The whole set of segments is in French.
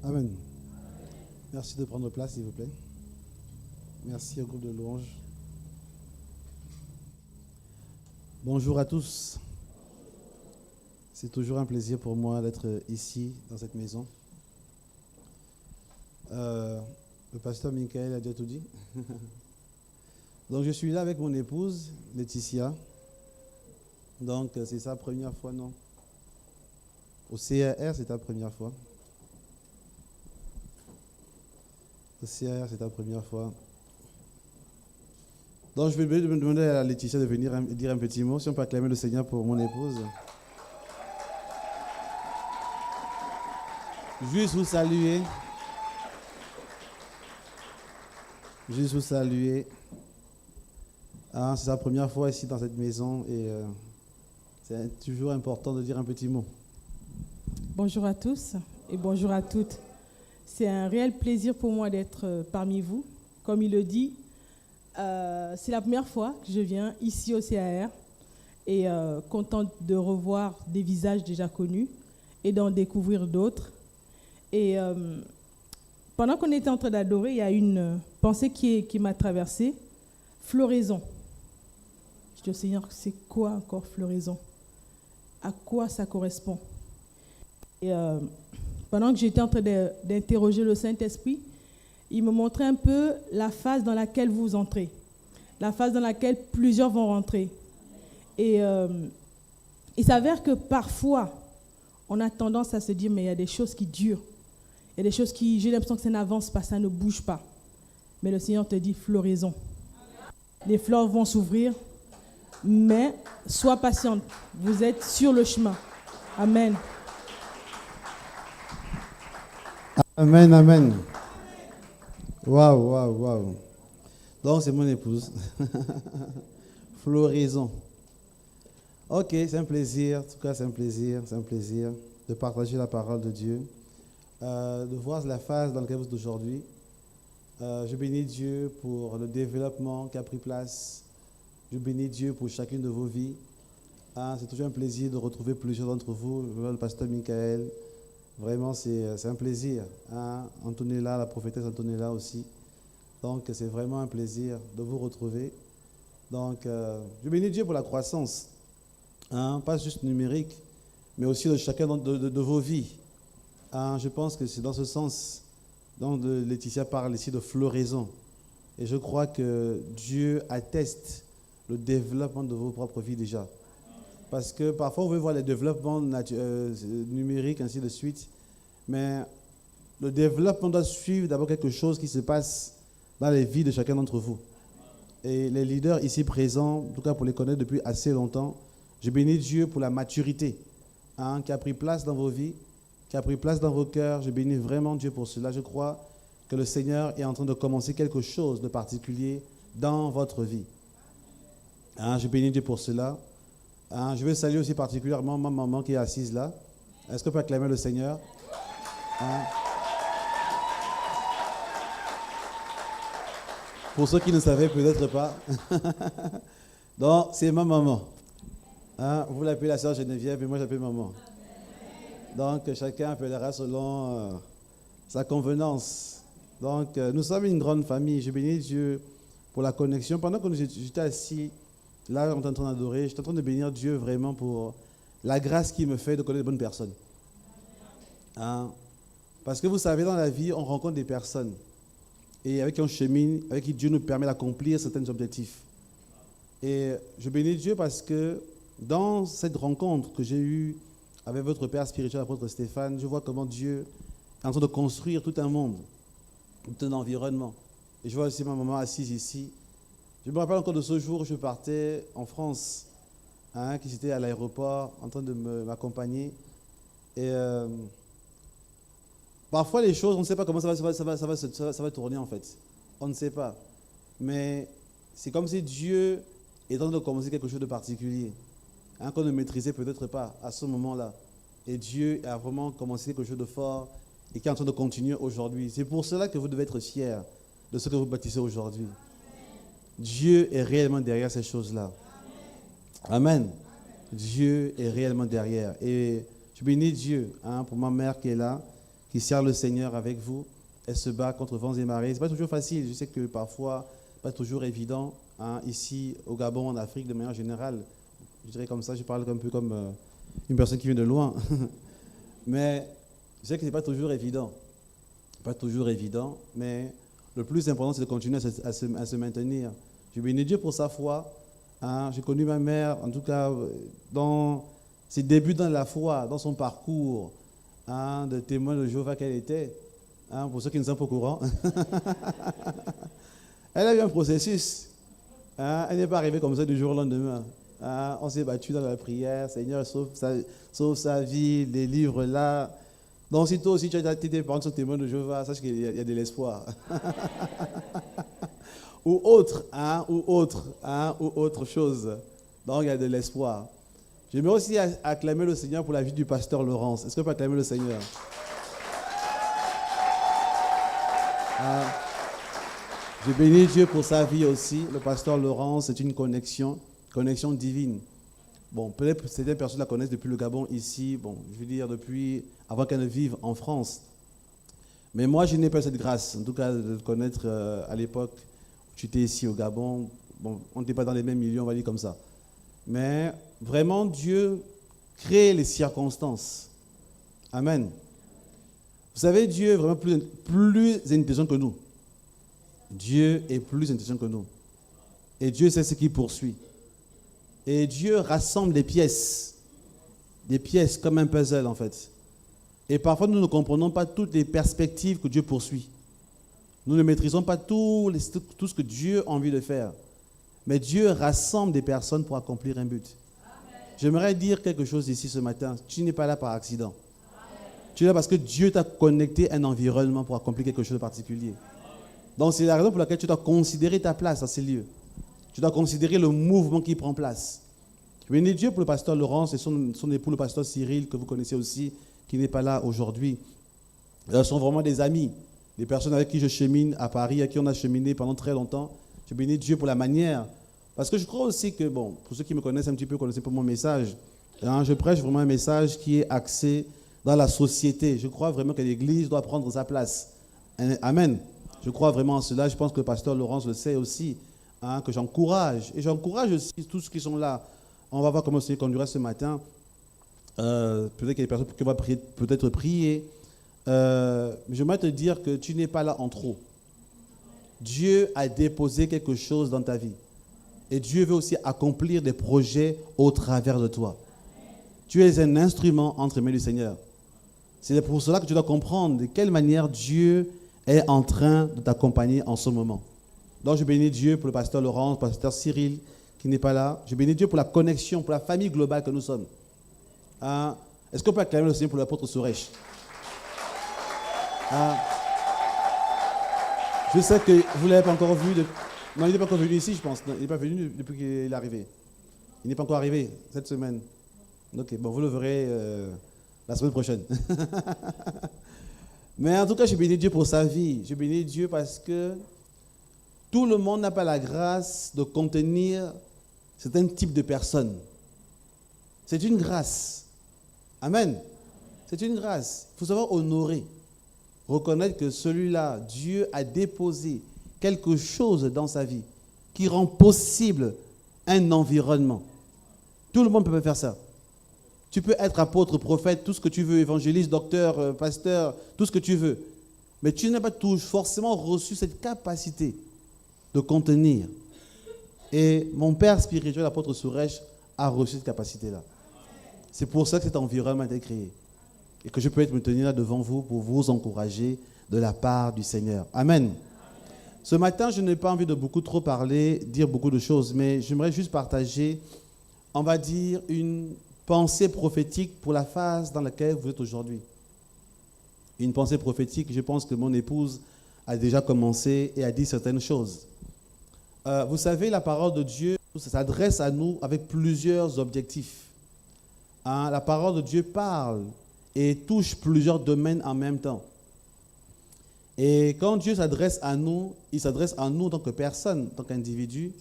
Amen. Merci de prendre place, s'il vous plaît. Merci au groupe de louanges. Bonjour à tous. C'est toujours un plaisir pour moi d'être ici, dans cette maison. Le pasteur Michael a déjà tout dit. Donc je suis là avec mon épouse, Laetitia. Donc c'est sa première fois, non? Au CRR, c'est ta première fois. Au CRR, c'est ta première fois. Donc je vais demander à Laetitia de venir dire un petit mot. Si on peut acclamer le Seigneur pour mon épouse. Juste vous saluer. Juste vous saluer. C'est sa première fois ici dans cette maison et c'est toujours important de dire un petit mot. Bonjour à tous et bonjour à toutes. C'est un réel plaisir pour moi d'être parmi vous. Comme il le dit, c'est la première fois que je viens ici au CAR et contente de revoir des visages déjà connus et d'en découvrir d'autres. Et pendant qu'on était en train d'adorer, il y a une pensée qui m'a traversée. Floraison. Je dis au Seigneur, c'est quoi encore floraison? À quoi ça correspond? Et pendant que j'étais en train d'interroger le Saint-Esprit, il me montrait un peu la phase dans laquelle vous entrez, la phase dans laquelle plusieurs vont rentrer. Et il s'avère que parfois, on a tendance à se dire, mais il y a des choses qui durent. Il y a des choses qui, j'ai l'impression que ça n'avance pas, ça ne bouge pas. Mais le Seigneur te dit, floraison. Les fleurs vont s'ouvrir, mais sois patiente. Vous êtes sur le chemin. Amen. Amen, amen. Waouh, waouh, waouh. Donc, c'est mon épouse. Floraison. Ok, c'est un plaisir. En tout cas, c'est un plaisir de partager la parole de Dieu, de voir la phase dans laquelle vous êtes aujourd'hui. Je bénis Dieu pour le développement qui a pris place. Je bénis Dieu pour chacune de vos vies. C'est toujours un plaisir de retrouver plusieurs d'entre vous. Je vois le pasteur Michael. Vraiment, c'est un plaisir. Antonella, la prophétesse Antonella aussi. Donc, c'est vraiment un plaisir de vous retrouver. Donc, je bénis Dieu pour la croissance. Pas juste numérique, mais aussi de chacun de vos vies. Je pense que c'est dans ce sens dont Laetitia parle ici de floraison. Et je crois que Dieu atteste le développement de vos propres vies déjà. Parce que parfois, on veut voir les développements numériques, ainsi de suite. Mais le développement doit suivre d'abord quelque chose qui se passe dans les vies de chacun d'entre vous. Et les leaders ici présents, en tout cas pour les connaître depuis assez longtemps, je bénis Dieu pour la maturité qui a pris place dans vos vies, qui a pris place dans vos cœurs. Je bénis vraiment Dieu pour cela. Je crois que le Seigneur est en train de commencer quelque chose de particulier dans votre vie. Je bénis Dieu pour cela. Je vais saluer aussi particulièrement ma maman qui est assise là. Est-ce qu'on peut acclamer le Seigneur? Pour ceux qui ne savaient peut-être pas. Donc, c'est ma maman. Vous l'appelez la sœur Geneviève et moi j'appelle maman. Donc, chacun appellera selon sa convenance. Donc, nous sommes une grande famille. Je bénis Dieu pour la connexion. Pendant que j'étais assis, là, on est en train d'adorer, j'étais en train de bénir Dieu vraiment pour la grâce qu'il me fait de connaître de bonnes personnes. Parce que vous savez, dans la vie, on rencontre des personnes et avec qui on chemine, avec qui Dieu nous permet d'accomplir certains objectifs. Et je bénis Dieu parce que dans cette rencontre que j'ai eue avec votre père spirituel, l'apôtre Stéphane, je vois comment Dieu est en train de construire tout un monde, tout un environnement. Et je vois aussi ma maman assise ici. Je me rappelle encore de ce jour où je partais en France, qui était à l'aéroport en train de m'accompagner. Et parfois les choses, on ne sait pas comment ça va tourner en fait. On ne sait pas. Mais c'est comme si Dieu est en train de commencer quelque chose de particulier, qu'on ne maîtrisait peut-être pas à ce moment-là. Et Dieu a vraiment commencé quelque chose de fort et qui est en train de continuer aujourd'hui. C'est pour cela que vous devez être fiers de ce que vous bâtissez aujourd'hui. Dieu est réellement derrière ces choses-là. Amen. Dieu est réellement derrière. Et je bénis Dieu pour ma mère qui est là, qui sert le Seigneur avec vous. Elle se bat contre vents et marées. Ce n'est pas toujours facile. Je sais que parfois, ce n'est pas toujours évident. Ici, au Gabon, en Afrique, de manière générale, je dirais comme ça, je parle un peu comme une personne qui vient de loin. Mais je sais que ce n'est pas toujours évident. Pas toujours évident, mais le plus important, c'est de continuer à se maintenir. Je bénis Dieu pour sa foi. J'ai connu ma mère, en tout cas, dans ses débuts dans la foi, dans son parcours de témoin de Jéhovah qu'elle était. Pour ceux qui ne sont pas au courant. Elle a eu un processus. Elle n'est pas arrivée comme ça du jour au lendemain. On s'est battu dans la prière. Seigneur, sauve sa vie, les livres là. Donc, si toi aussi tu as été par exemple témoin de Jéhovah, sache qu'il y a de l'espoir. ou autre chose. Donc, il y a de l'espoir. J'aimerais aussi acclamer le Seigneur pour la vie du pasteur Laurence. Est-ce qu'on peut acclamer le Seigneur? Je bénis Dieu pour sa vie aussi. Le pasteur Laurence, c'est une connexion divine. Bon, peut-être certaines personnes la connaissent depuis le Gabon ici, bon, je veux dire depuis avant qu'elle ne vive en France. Mais moi, je n'ai pas cette grâce, en tout cas de te connaître à l'époque où tu étais ici au Gabon. Bon, on n'était pas dans les mêmes milieux, on va dire comme ça. Mais vraiment, Dieu crée les circonstances. Amen. Vous savez, Dieu est vraiment plus intelligent que nous. Dieu est plus intelligent que nous. Et Dieu sait ce qu'il poursuit. Et Dieu rassemble des pièces comme un puzzle en fait. Et parfois nous ne comprenons pas toutes les perspectives que Dieu poursuit. Nous ne maîtrisons pas tout ce que Dieu a envie de faire. Mais Dieu rassemble des personnes pour accomplir un but. J'aimerais dire quelque chose ici ce matin. Tu n'es pas là par accident. Tu es là parce que Dieu t'a connecté à un environnement pour accomplir quelque chose de particulier. Donc c'est la raison pour laquelle tu dois considérer ta place dans ces lieux. Tu dois considérer le mouvement qui prend place. Je bénis Dieu pour le pasteur Laurence et son époux, le pasteur Cyril, que vous connaissez aussi, qui n'est pas là aujourd'hui. Ils sont vraiment des amis, des personnes avec qui je chemine à Paris, avec qui on a cheminé pendant très longtemps. Je bénis Dieu pour la manière. Parce que je crois aussi que, bon, pour ceux qui me connaissent un petit peu, connaissez pas mon message. Je prêche vraiment un message qui est axé dans la société. Je crois vraiment que l'Église doit prendre sa place. Amen. Je crois vraiment en cela. Je pense que le pasteur Laurence le sait aussi. Que j'encourage. Et j'encourage aussi tous ceux qui sont là. On va voir comment se conduira ce matin. Peut-être qu'il y a des personnes qui vont peut-être prier. J'aimerais te dire que tu n'es pas là en trop. Dieu a déposé quelque chose dans ta vie. Et Dieu veut aussi accomplir des projets au travers de toi. Tu es un instrument entre les mains du Seigneur. C'est pour cela que tu dois comprendre de quelle manière Dieu est en train de t'accompagner en ce moment. Donc, je bénis Dieu pour le pasteur Laurent, le pasteur Cyril, qui n'est pas là. Je bénis Dieu pour la connexion, pour la famille globale que nous sommes. Est-ce qu'on peut acclamer le Seigneur pour l'apôtre Suresh? Je sais que vous ne l'avez pas encore vu. Non, il n'est pas encore venu ici, je pense. Non, il n'est pas venu depuis qu'il est arrivé. Il n'est pas encore arrivé cette semaine. Ok, bon, vous le verrez la semaine prochaine. Mais en tout cas, je bénis Dieu pour sa vie. Je bénis Dieu parce que tout le monde n'a pas la grâce de contenir certains types de personnes. C'est une grâce. Amen. C'est une grâce. Il faut savoir honorer. Reconnaître que celui-là, Dieu a déposé quelque chose dans sa vie qui rend possible un environnement. Tout le monde peut faire ça. Tu peux être apôtre, prophète, tout ce que tu veux, évangéliste, docteur, pasteur, tout ce que tu veux. Mais tu n'as pas forcément reçu cette capacité de contenir. Et mon père spirituel, l'apôtre Suresh, a reçu cette capacité-là. C'est pour ça que cet environnement a été créé. Et que je peux me tenir là devant vous pour vous encourager de la part du Seigneur. Amen. Ce matin, je n'ai pas envie de beaucoup trop parler, dire beaucoup de choses, mais j'aimerais juste partager, on va dire, une pensée prophétique pour la phase dans laquelle vous êtes aujourd'hui. Une pensée prophétique, je pense que mon épouse a déjà commencé et a dit certaines choses. Vous savez, la parole de Dieu s'adresse à nous avec plusieurs objectifs. La parole de Dieu parle et touche plusieurs domaines en même temps. Et quand Dieu s'adresse à nous, il s'adresse à nous en tant que personne, en tant qu'individu.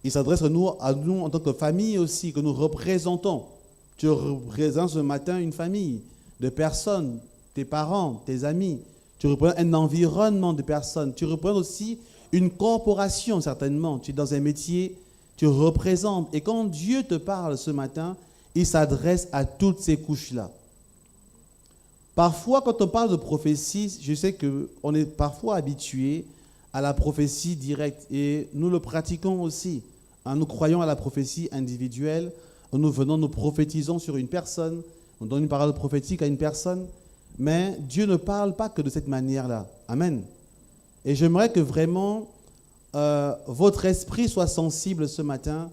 Il s'adresse à nous en tant que famille aussi, que nous représentons. Tu représentes ce matin une famille de personnes, tes parents, tes amis. Tu représentes un environnement de personnes. Tu représentes aussi une corporation, certainement. Tu es dans un métier, tu représentes. Et quand Dieu te parle ce matin, il s'adresse à toutes ces couches-là. Parfois, quand on parle de prophétie, je sais qu'on est parfois habitué à la prophétie directe. Et nous le pratiquons aussi. Nous croyons à la prophétie individuelle. Nous venons, nous prophétisons sur une personne. On donne une parole prophétique à une personne. Mais Dieu ne parle pas que de cette manière-là. Amen. Et j'aimerais que vraiment votre esprit soit sensible ce matin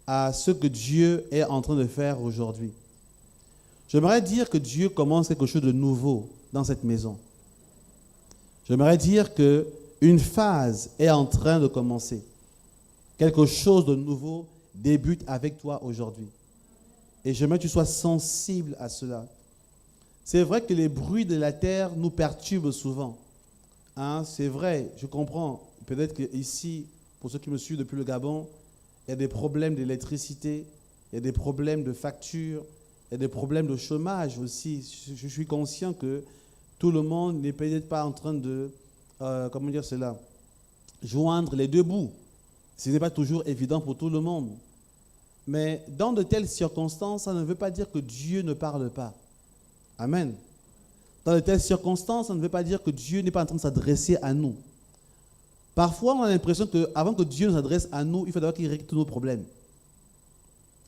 à ce que Dieu est en train de faire aujourd'hui. J'aimerais dire que Dieu commence quelque chose de nouveau dans cette maison. J'aimerais dire qu'une phase est en train de commencer. Quelque chose de nouveau débute avec toi aujourd'hui. Et j'aimerais que tu sois sensible à cela. C'est vrai que les bruits de la terre nous perturbent souvent. Hein, c'est vrai, je comprends. Peut-être qu'ici, pour ceux qui me suivent depuis le Gabon, il y a des problèmes d'électricité, il y a des problèmes de factures, il y a des problèmes de chômage aussi. Je suis conscient que tout le monde n'est peut-être pas en train de, comment dire cela, joindre les deux bouts. Ce n'est pas toujours évident pour tout le monde. Mais dans de telles circonstances, ça ne veut pas dire que Dieu ne parle pas. Amen. Dans de telles circonstances, ça ne veut pas dire que Dieu n'est pas en train de s'adresser à nous. Parfois, on a l'impression qu'avant que Dieu nous s'adresse à nous, il faut d'abord qu'il règle tous nos problèmes.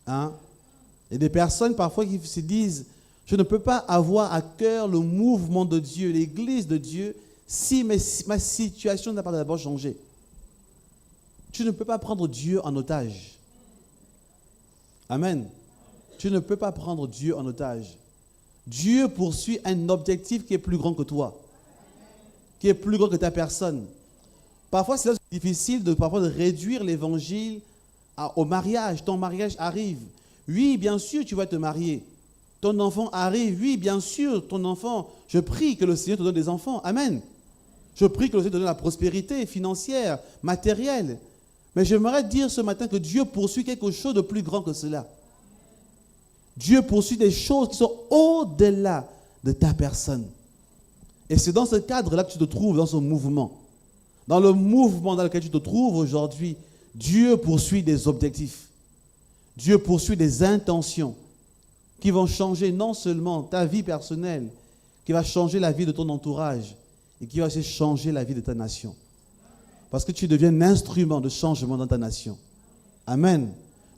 Hein? Il y a des personnes parfois qui se disent, je ne peux pas avoir à cœur le mouvement de Dieu, l'église de Dieu, si ma situation n'a pas d'abord changé. Tu ne peux pas prendre Dieu en otage. Amen. Tu ne peux pas prendre Dieu en otage. Dieu poursuit un objectif qui est plus grand que toi, qui est plus grand que ta personne. Parfois, c'est difficile de réduire l'évangile au mariage. Ton mariage arrive. Oui, bien sûr, tu vas te marier. Ton enfant arrive. Oui, bien sûr, ton enfant. Je prie que le Seigneur te donne des enfants. Amen. Je prie que le Seigneur te donne la prospérité financière, matérielle. Mais j'aimerais dire ce matin que Dieu poursuit quelque chose de plus grand que cela. Dieu poursuit des choses qui sont au-delà de ta personne. Et c'est dans ce cadre-là que tu te trouves, dans ce mouvement. Dans le mouvement dans lequel tu te trouves aujourd'hui, Dieu poursuit des objectifs. Dieu poursuit des intentions qui vont changer non seulement ta vie personnelle, qui va changer la vie de ton entourage et qui va aussi changer la vie de ta nation. Parce que tu deviens un instrument de changement dans ta nation. Amen.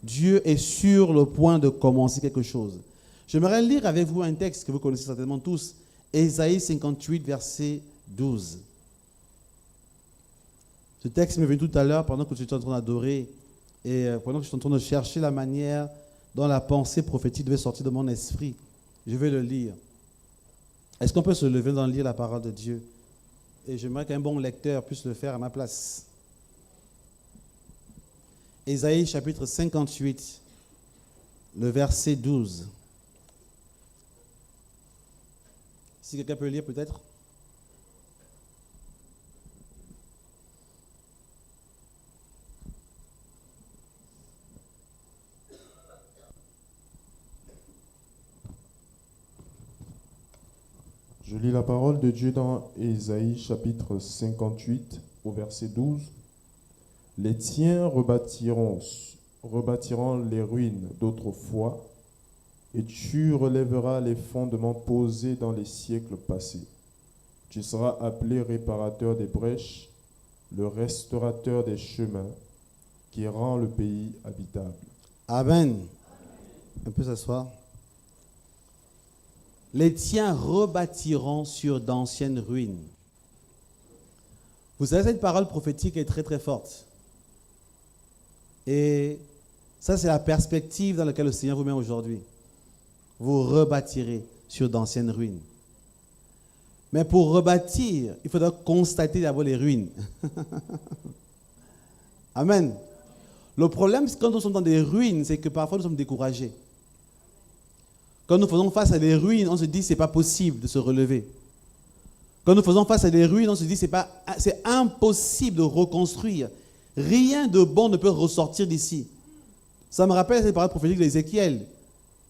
Dieu est sur le point de commencer quelque chose. J'aimerais lire avec vous un texte que vous connaissez certainement tous, Ésaïe 58, verset 12. Ce texte m'est venu tout à l'heure pendant que j'étais en train d'adorer et pendant que j'étais en train de chercher la manière dont la pensée prophétique devait sortir de mon esprit. Je vais le lire. Est-ce qu'on peut se lever dans lire la parole de Dieu? Et j'aimerais qu'un bon lecteur puisse le faire à ma place. Ésaïe chapitre 58, le verset 12. Si quelqu'un peut lire peut-être. Je lis la parole de Dieu dans Ésaïe chapitre 58 au verset 12. Les tiens rebâtiront les ruines d'autrefois, et tu relèveras les fondements posés dans les siècles passés. Tu seras appelé réparateur des brèches, le restaurateur des chemins, qui rend le pays habitable. Amen. On peut s'asseoir. Les tiens rebâtiront sur d'anciennes ruines. Vous savez, cette parole prophétique est très très forte. Et ça, c'est la perspective dans laquelle le Seigneur vous met aujourd'hui. Vous rebâtirez sur d'anciennes ruines. Mais pour rebâtir, il faudra constater d'abord les ruines. Amen. Le problème, c'est quand nous sommes dans des ruines, c'est que parfois nous sommes découragés. Quand nous faisons face à des ruines, on se dit que ce n'est pas possible de se relever. Quand nous faisons face à des ruines, on se dit que c'est impossible de reconstruire. Rien de bon ne peut ressortir d'ici. Ça me rappelle cette parole prophétique d'Ézéchiel.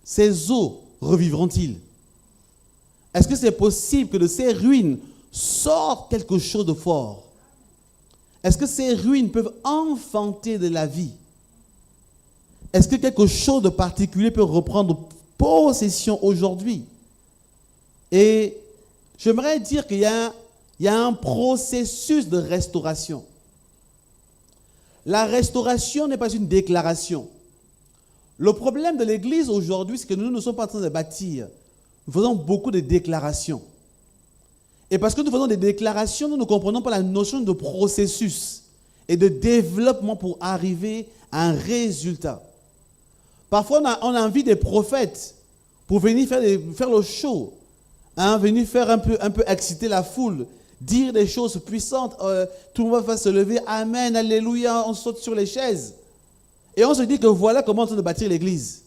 Ces eaux revivront-ils? Est-ce que c'est possible que de ces ruines sorte quelque chose de fort? Est-ce que ces ruines peuvent enfanter de la vie? Est-ce que quelque chose de particulier peut reprendre possession aujourd'hui? Et j'aimerais dire qu'il y a un processus de restauration. La restauration n'est pas une déclaration. Le problème de l'Église aujourd'hui, c'est que nous ne sommes pas en train de bâtir. Nous faisons beaucoup de déclarations. Et parce que nous faisons des déclarations, nous ne comprenons pas la notion de processus et de développement pour arriver à un résultat. Parfois, on a envie des prophètes pour venir faire le show, venir faire un peu exciter la foule, dire des choses puissantes. Tout le monde va se lever, amen, alléluia, on saute sur les chaises. Et on se dit que voilà comment on est en train de bâtir l'Église.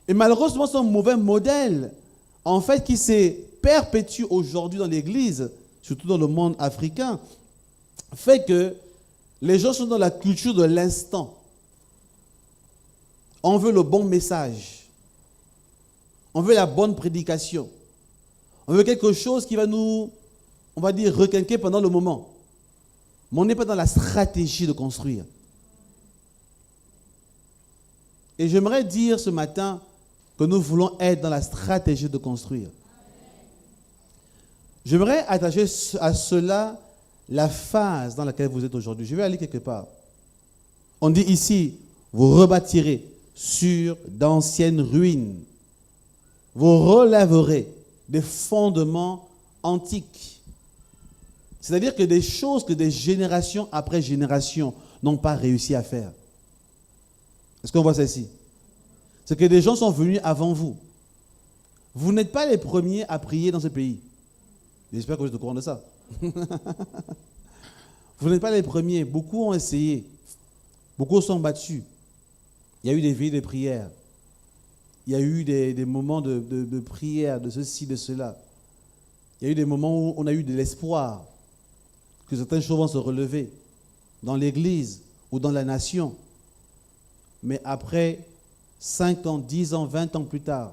Et malheureusement, c'est un mauvais modèle, en fait, qui s'est perpétue aujourd'hui dans l'Église, surtout dans le monde africain, fait que les gens sont dans la culture de l'instant. On veut le bon message. On veut la bonne prédication. On veut quelque chose qui va nous, on va dire, requinquer pendant le moment. Mais on n'est pas dans la stratégie de construire. Et j'aimerais dire ce matin que nous voulons être dans la stratégie de construire. J'aimerais attacher à cela la phase dans laquelle vous êtes aujourd'hui. Je vais aller quelque part. On dit ici, vous rebâtirez sur d'anciennes ruines. Vous relèverez des fondements antiques. C'est-à-dire que des choses que des générations après générations n'ont pas réussi à faire. Est-ce qu'on voit ça ici? C'est que des gens sont venus avant vous. Vous n'êtes pas les premiers à prier dans ce pays. J'espère que vous êtes au courant de ça. Vous n'êtes pas les premiers. Beaucoup ont essayé. Beaucoup sont battus. Il y a eu des veillées de prière. Il y a eu des moments de prière, de ceci, de cela. Il y a eu des moments où on a eu de l'espoir que certaines choses vont se relever dans l'Église ou dans la nation. Mais après 5 ans, 10 ans, 20 ans plus tard,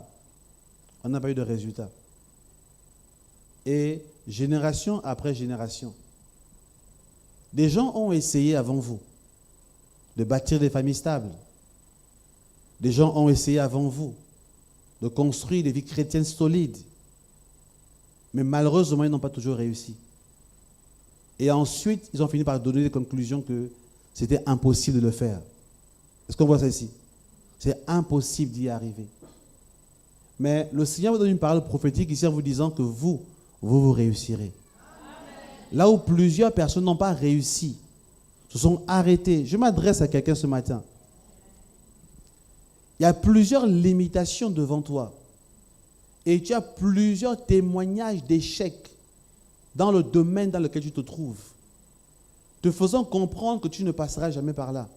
on n'a pas eu de résultat. Et génération après génération, des gens ont essayé avant vous de bâtir des familles stables. Des gens ont essayé avant vous de construire des vies chrétiennes solides. Mais malheureusement, ils n'ont pas toujours réussi. Et ensuite, ils ont fini par donner des conclusions que c'était impossible de le faire. Est-ce qu'on voit ça ici? C'est impossible d'y arriver. Mais le Seigneur vous donne une parole prophétique ici en vous disant que vous réussirez. Là où plusieurs personnes n'ont pas réussi, se sont arrêtées. Je m'adresse à quelqu'un ce matin. Il y a plusieurs limitations devant toi. Et tu as plusieurs témoignages d'échecs dans le domaine dans lequel tu te trouves, te faisant comprendre que tu ne passeras jamais par là.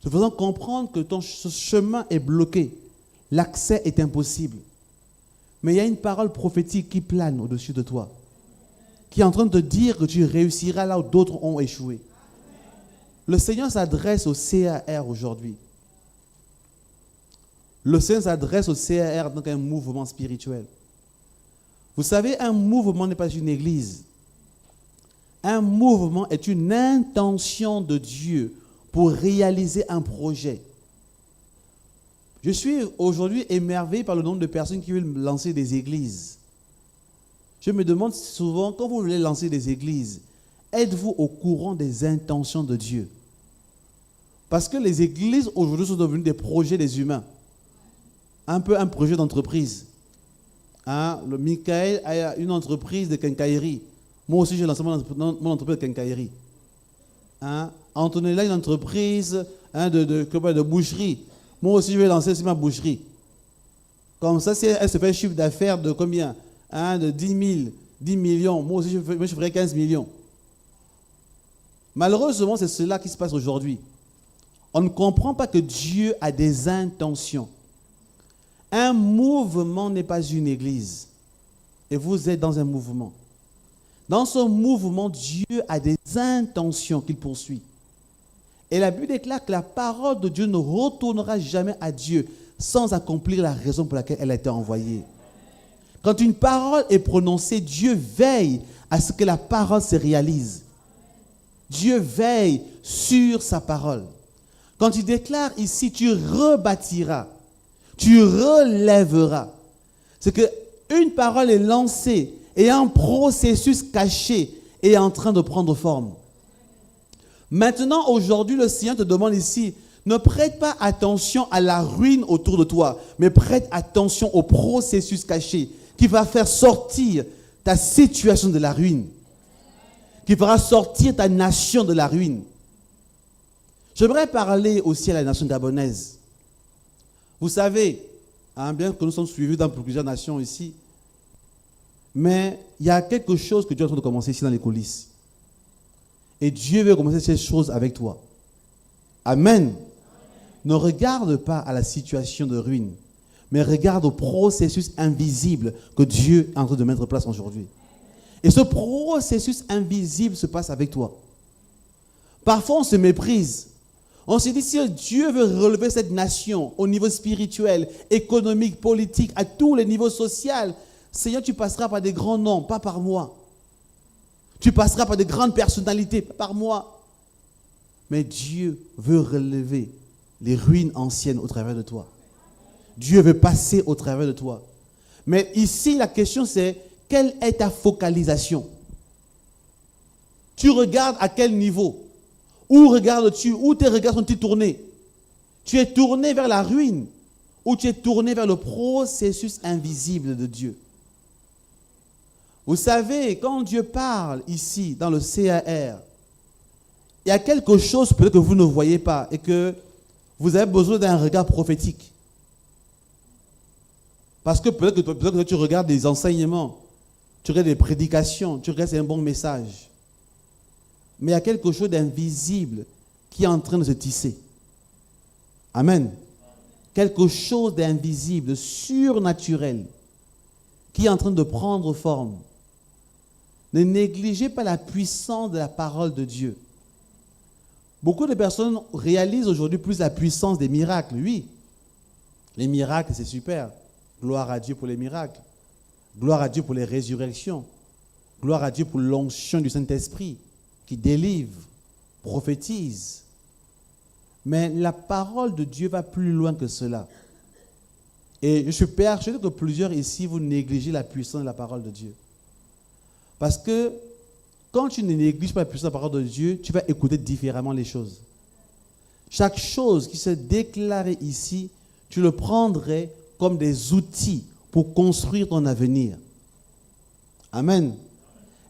Te faisant comprendre que ton chemin est bloqué. L'accès est impossible. Mais il y a une parole prophétique qui plane au-dessus de toi, qui est en train de te dire que tu réussiras là où d'autres ont échoué. Le Seigneur s'adresse au CAR aujourd'hui. Le Seigneur s'adresse au CAR dans un mouvement spirituel. Vous savez, un mouvement n'est pas une église. Un mouvement est une intention de Dieu pour réaliser un projet. Je suis aujourd'hui émerveillé par le nombre de personnes qui veulent lancer des églises. Je me demande souvent, quand vous voulez lancer des églises, êtes-vous au courant des intentions de Dieu? Parce que les églises aujourd'hui sont devenues des projets des humains. Un peu un projet d'entreprise. Le Michael a une entreprise de quincaillerie. Moi aussi, j'ai lancé mon entreprise de quincaillerie. Antonella a une entreprise de boucherie. Moi aussi, je vais lancer ma boucherie. Comme ça, si elle se fait un chiffre d'affaires de combien? De 10 millions. Moi aussi, je ferai 15 millions. Malheureusement, c'est cela qui se passe aujourd'hui. On ne comprend pas que Dieu a des intentions. Un mouvement n'est pas une église. Et vous êtes dans un mouvement. Dans ce mouvement, Dieu a des intentions qu'il poursuit. Et la Bible déclare que la parole de Dieu ne retournera jamais à Dieu sans accomplir la raison pour laquelle elle a été envoyée. Quand une parole est prononcée, Dieu veille à ce que la parole se réalise. Dieu veille sur sa parole. Quand il déclare ici, tu rebâtiras, tu relèveras. C'est qu'une parole est lancée et un processus caché est en train de prendre forme. Maintenant, aujourd'hui, le Seigneur te demande ici, ne prête pas attention à la ruine autour de toi, mais prête attention au processus caché qui va faire sortir ta situation de la ruine, qui fera sortir ta nation de la ruine. J'aimerais parler aussi à la nation gabonaise. Vous savez, bien que nous sommes suivis dans plusieurs nations ici, mais il y a quelque chose que Dieu est en train de commencer ici dans les coulisses. Et Dieu veut commencer ces choses avec toi. Amen. Ne regarde pas à la situation de ruine, mais regarde au processus invisible que Dieu est en train de mettre en place aujourd'hui. Et ce processus invisible se passe avec toi. Parfois, on se méprise. On se dit, si Dieu veut relever cette nation au niveau spirituel, économique, politique, à tous les niveaux sociaux, Seigneur, tu passeras par des grands noms, pas par moi. Tu passeras par des grandes personnalités, pas par moi. Mais Dieu veut relever les ruines anciennes au travers de toi. Dieu veut passer au travers de toi. Mais ici, la question c'est, quelle est ta focalisation? Tu regardes à quel niveau? Où regardes-tu? Où tes regards sont-ils tournés? Tu es tourné vers la ruine ou tu es tourné vers le processus invisible de Dieu? Vous savez, quand Dieu parle ici, dans le CAR, il y a quelque chose peut-être que vous ne voyez pas et que vous avez besoin d'un regard prophétique. Parce que peut-être que tu regardes des enseignements, tu regardes des prédications, tu regardes un bon message. Mais il y a quelque chose d'invisible qui est en train de se tisser. Amen. Quelque chose d'invisible, de surnaturel, qui est en train de prendre forme. Ne négligez pas la puissance de la parole de Dieu. Beaucoup de personnes réalisent aujourd'hui plus la puissance des miracles. Oui, les miracles, c'est super. Gloire à Dieu pour les miracles. Gloire à Dieu pour les résurrections. Gloire à Dieu pour l'onction du Saint-Esprit qui délivre, prophétise. Mais la parole de Dieu va plus loin que cela. Et je suis persuadé que plusieurs ici, vous négligez la puissance de la parole de Dieu. Parce que quand tu ne négliges pas la puissance de la parole de Dieu, tu vas écouter différemment les choses. Chaque chose qui se déclarait ici, tu le prendrais comme des outils pour construire ton avenir. Amen.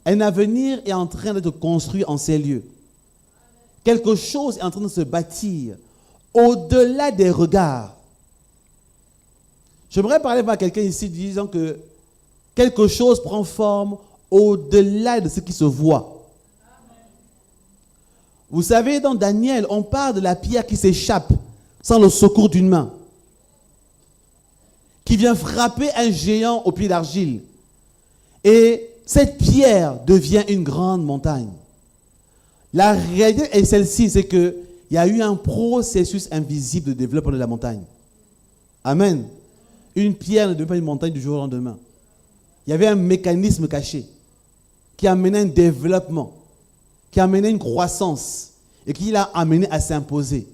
Un avenir est en train de te construire en ces lieux. Quelque chose est en train de se bâtir au-delà des regards. J'aimerais parler à quelqu'un ici disant que quelque chose prend forme au-delà de ce qui se voit. Vous savez, dans Daniel, on parle de la pierre qui s'échappe sans le secours d'une main, qui vient frapper un géant au pied d'argile. Et cette pierre devient une grande montagne. La réalité est celle-ci, c'est qu'il y a eu un processus invisible de développement de la montagne. Amen. Une pierre ne devient pas une montagne du jour au lendemain. Il y avait un mécanisme caché qui a amené un développement, qui a amené une croissance et qui l'a amené à s'imposer.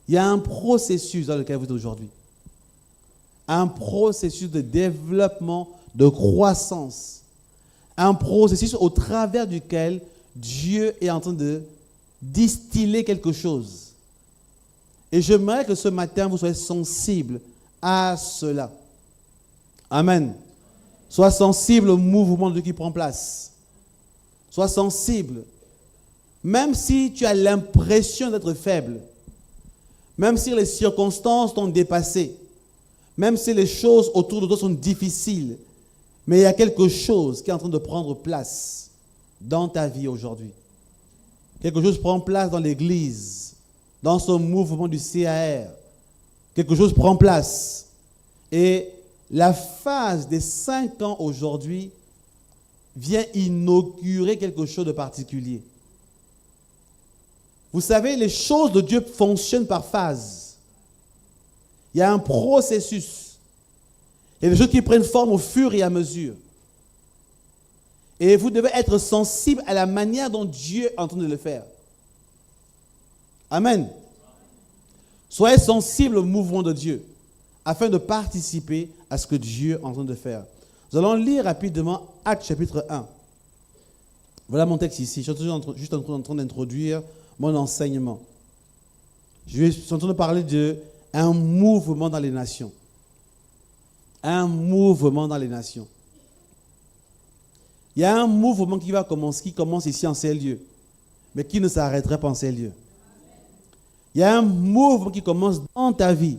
Il y a un processus dans lequel vous êtes aujourd'hui. Un processus de développement, de croissance. Un processus au travers duquel Dieu est en train de distiller quelque chose. Et j'aimerais que ce matin, vous soyez sensibles à cela. Amen. Sois sensible au mouvement de Dieu qui prend place. Sois sensible. Même si tu as l'impression d'être faible, même si les circonstances t'ont dépassé, même si les choses autour de toi sont difficiles, mais il y a quelque chose qui est en train de prendre place dans ta vie aujourd'hui. Quelque chose prend place dans l'église, dans ce mouvement du CAR. Quelque chose prend place. Et la phase des 5 ans aujourd'hui vient inaugurer quelque chose de particulier. Vous savez, les choses de Dieu fonctionnent par phase. Il y a un processus. Il Il y a des choses qui prennent forme au fur et à mesure. Et vous devez être sensible à la manière dont Dieu est en train de le faire. Amen. Soyez sensible au mouvement de Dieu afin de participer à ce que Dieu est en train de faire. Nous allons lire rapidement Actes chapitre 1. Voilà mon texte ici. Je suis juste en train d'introduire mon enseignement. Je suis en train de parler d'un mouvement dans les nations. Un mouvement dans les nations. Il y a un mouvement qui commence ici en ces lieux, mais qui ne s'arrêtera pas en ces lieux. Il y a un mouvement qui commence dans ta vie,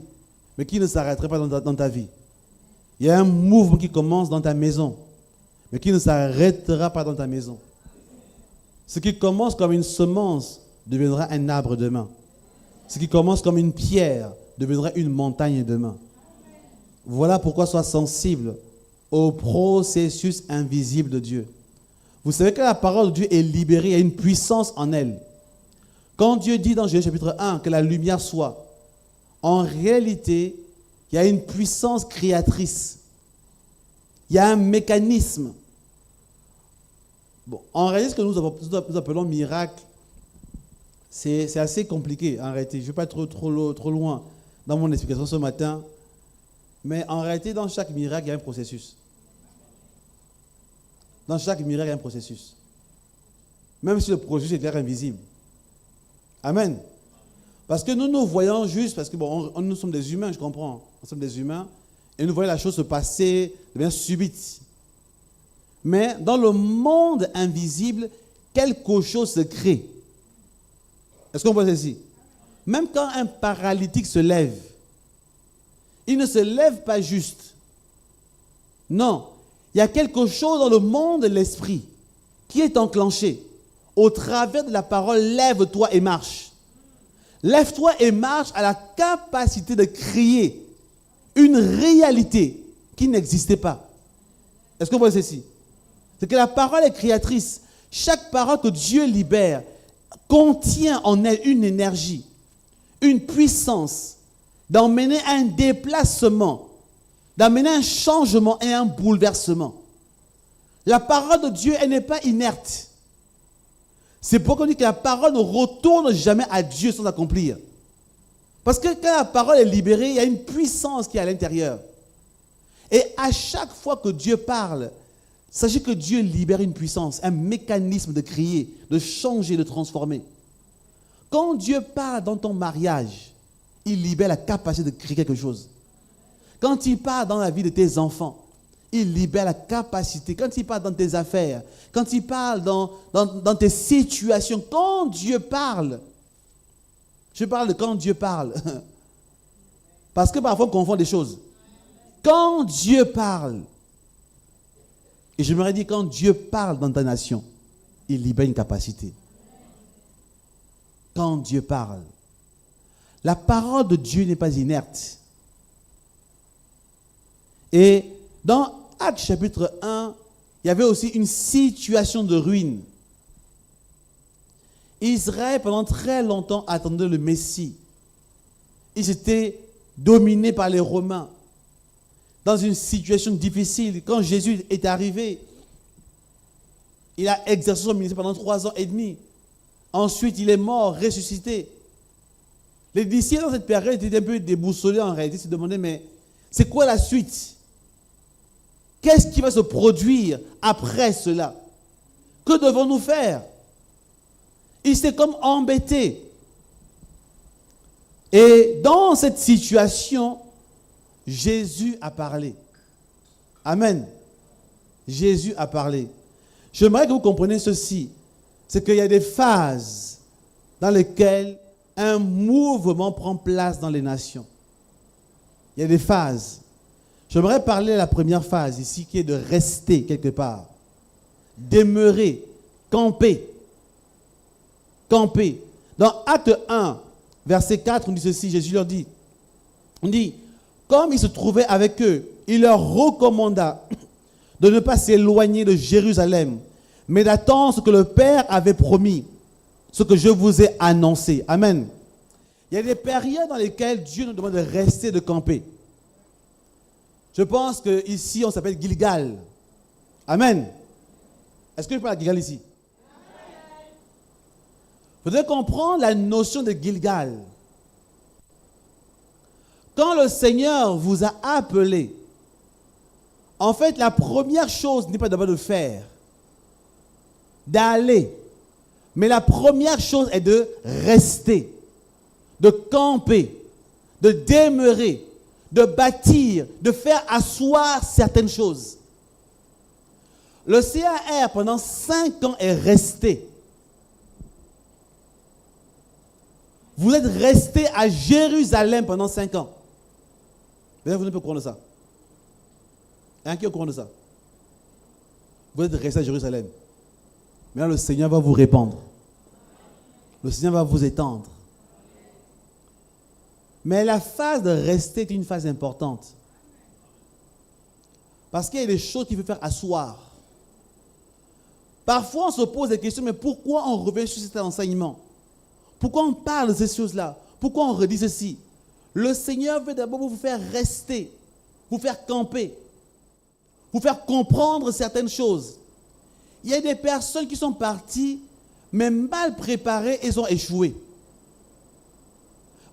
mais qui ne s'arrêtera pas dans ta vie. Il y a un mouvement qui commence dans ta maison, mais qui ne s'arrêtera pas dans ta maison. Ce qui commence comme une semence deviendra un arbre demain. Ce qui commence comme une pierre deviendra une montagne demain. Voilà pourquoi sois sensible au processus invisible de Dieu. Vous savez que la parole de Dieu est libérée, il y a une puissance en elle. Quand Dieu dit dans Genèse chapitre 1 que la lumière soit, en réalité, il y a une puissance créatrice. Il y a un mécanisme. Bon, en réalité, ce que nous appelons miracle, c'est assez compliqué en réalité. Je ne vais pas être trop loin dans mon explication ce matin. Mais en réalité, dans chaque miracle, il y a un processus. Dans chaque miracle, il y a un processus. Même si le processus est clair invisible. Amen. Parce que nous voyons juste, parce que nous sommes des humains, je comprends. Nous sommes des humains. Et nous voyons la chose se passer de manière subite. Mais dans le monde invisible, quelque chose se crée. Est-ce qu'on voit ceci? Même quand un paralytique se lève, il ne se lève pas juste. Non. Il y a quelque chose dans le monde de l'esprit qui est enclenché. Au travers de la parole, lève-toi et marche. Lève-toi et marche a la capacité de créer une réalité qui n'existait pas. Est-ce que vous voyez ceci? C'est que la parole est créatrice. Chaque parole que Dieu libère contient en elle une énergie, une puissance d'emmener un déplacement, d'amener un changement et un bouleversement. La parole de Dieu, elle n'est pas inerte. C'est pourquoi on dit que la parole ne retourne jamais à Dieu sans accomplir. Parce que quand la parole est libérée, il y a une puissance qui est à l'intérieur. Et à chaque fois que Dieu parle, sachez que Dieu libère une puissance, un mécanisme de créer, de changer, de transformer. Quand Dieu parle dans ton mariage, il libère la capacité de créer quelque chose. Quand il parle dans la vie de tes enfants, il libère la capacité. Quand il parle dans tes affaires, quand il parle dans tes situations, quand Dieu parle, je parle de quand Dieu parle. Parce que parfois on confond des choses. Quand Dieu parle, et je m'aurais dit quand Dieu parle dans ta nation, il libère une capacité. Quand Dieu parle. La parole de Dieu n'est pas inerte. Et dans Actes chapitre 1, il y avait aussi une situation de ruine. Israël, pendant très longtemps, attendait le Messie. Ils étaient dominés par les Romains. Dans une situation difficile, quand Jésus est arrivé, il a exercé son ministère pendant 3 ans et demi. Ensuite, il est mort, ressuscité. Les disciples dans cette période étaient un peu déboussolés en réalité. Ils se demandaient, mais c'est quoi la suite? Qu'est-ce qui va se produire après cela? Que devons-nous faire? Ils s'étaient comme embêtés. Et dans cette situation, Jésus a parlé. Amen. Jésus a parlé. J'aimerais que vous compreniez ceci. C'est qu'il y a des phases dans lesquelles un mouvement prend place dans les nations. Il y a des phases. J'aimerais parler de la première phase ici qui est de rester quelque part. Demeurer, camper. Camper. Dans Acte 1, verset 4, on dit ceci, Jésus leur dit, on dit, comme il se trouvait avec eux, il leur recommanda de ne pas s'éloigner de Jérusalem, mais d'attendre ce que le Père avait promis, ce que je vous ai annoncé. Amen. Il y a des périodes dans lesquelles Dieu nous demande de rester, de camper. Je pense qu'ici, on s'appelle Gilgal. Amen. Est-ce que je parle à Gilgal ici? Vous devez comprendre la notion de Gilgal. Quand le Seigneur vous a appelé, en fait, la première chose n'est pas d'abord de faire, d'aller. Mais la première chose est de rester, de camper, de demeurer, de bâtir, de faire asseoir certaines choses. Le CAR, pendant 5 ans, est resté. Vous êtes resté à Jérusalem pendant 5 ans. Vous n'êtes pas au courant de ça. Qui est au courant de ça? Vous êtes resté à Jérusalem. Maintenant, le Seigneur va vous répandre. Le Seigneur va vous étendre. Mais la phase de rester est une phase importante. Parce qu'il y a des choses qu'il faut faire asseoir. Parfois, on se pose des questions, mais pourquoi on revient sur cet enseignement? Pourquoi on parle de ces choses-là? Pourquoi on redit ceci? Le Seigneur veut d'abord vous faire rester, vous faire camper, vous faire comprendre certaines choses. Il y a des personnes qui sont parties, mais mal préparées, elles ont échoué.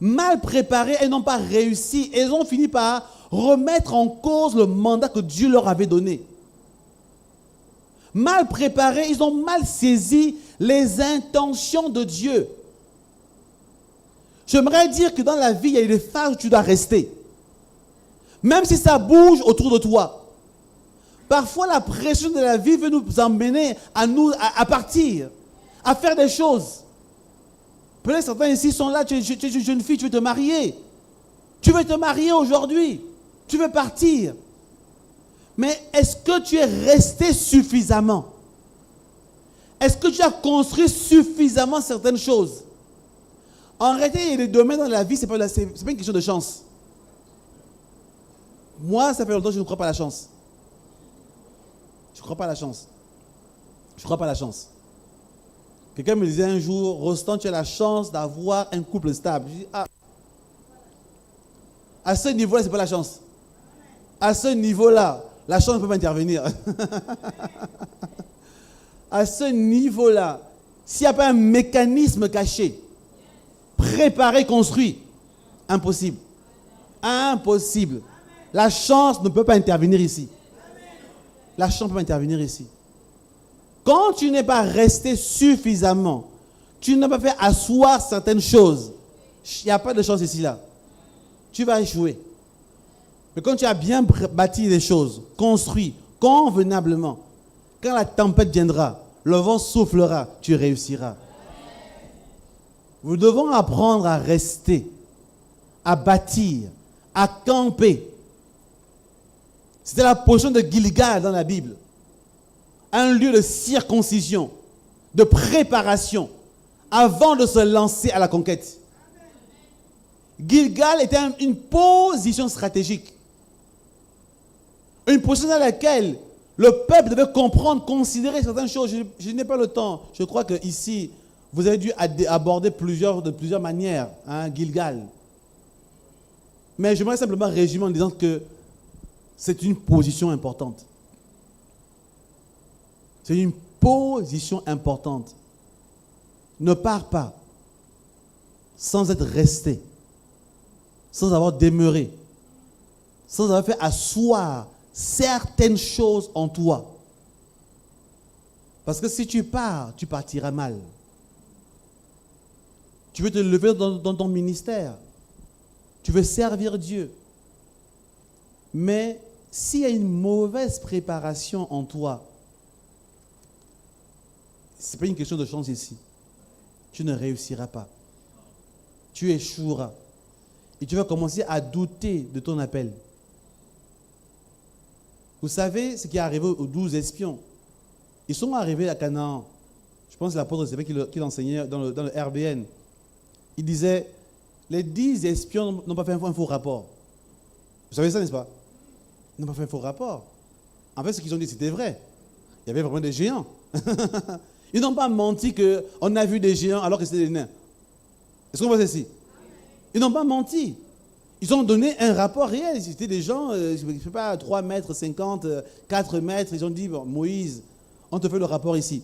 Mal préparées, elles n'ont pas réussi. Elles ont fini par remettre en cause le mandat que Dieu leur avait donné. Mal préparées, ils ont mal saisi les intentions de Dieu. J'aimerais dire que dans la vie, il y a des phases où tu dois rester. Même si ça bouge autour de toi. Parfois, la pression de la vie veut nous emmener à partir, à faire des choses. Peut-être certains ici sont là, tu es une jeune fille, tu veux te marier. Tu veux te marier aujourd'hui. Tu veux partir. Mais est-ce que tu es resté suffisamment? Est-ce que tu as construit suffisamment certaines choses? En réalité, il y a des domaines dans la vie, ce n'est pas une question de chance. Moi, ça fait longtemps que je ne crois pas à la chance. Je ne crois pas à la chance. Je ne crois pas à la chance. Quelqu'un me disait un jour, Rostand, tu as la chance d'avoir un couple stable. Je dis, à ce niveau-là, ce n'est pas la chance. À ce niveau-là, la chance ne peut pas intervenir. À ce niveau-là, s'il n'y a pas un mécanisme caché, préparé, construit, impossible. Impossible. La chance ne peut pas intervenir ici. La chance ne peut pas intervenir ici. Quand tu n'es pas resté suffisamment, tu n'as pas fait asseoir certaines choses, il n'y a pas de chance ici là. Tu vas échouer. Mais quand tu as bien bâti les choses, construit convenablement, quand la tempête viendra, le vent soufflera, tu réussiras. Nous devons apprendre à rester, à bâtir, à camper. C'était la position de Gilgal dans la Bible. Un lieu de circoncision, de préparation, avant de se lancer à la conquête. Gilgal était une position stratégique. Une position dans laquelle le peuple devait comprendre, considérer certaines choses. Je n'ai pas le temps. Je crois qu'ici, vous avez dû aborder de plusieurs manières, Gilgal. Mais j'aimerais simplement résumer en disant que c'est une position importante. C'est une position importante. Ne pars pas sans être resté, sans avoir demeuré, sans avoir fait asseoir certaines choses en toi. Parce que si tu pars, tu partiras mal. Tu veux te lever dans ton ministère. Tu veux servir Dieu. Mais s'il y a une mauvaise préparation en toi, ce n'est pas une question de chance ici. Tu ne réussiras pas. Tu échoueras. Et tu vas commencer à douter de ton appel. Vous savez ce qui est arrivé aux 12 espions? Ils sont arrivés à Canaan. Je pense que l'apôtre Sébastien qui l'enseignait dans le RBN. Il disait, les 10 espions n'ont pas fait un faux rapport. Vous savez ça, n'est-ce pas? Ils n'ont pas fait un faux rapport. En fait, ce qu'ils ont dit, c'était vrai. Il y avait vraiment des géants. Ils n'ont pas menti qu'on a vu des géants alors que c'était des nains. Est-ce qu'on voit ceci? Ils n'ont pas menti. Ils ont donné un rapport réel. C'était des gens, je ne sais pas, 3 mètres 50, 4 mètres. Ils ont dit, bon, Moïse, on te fait le rapport ici.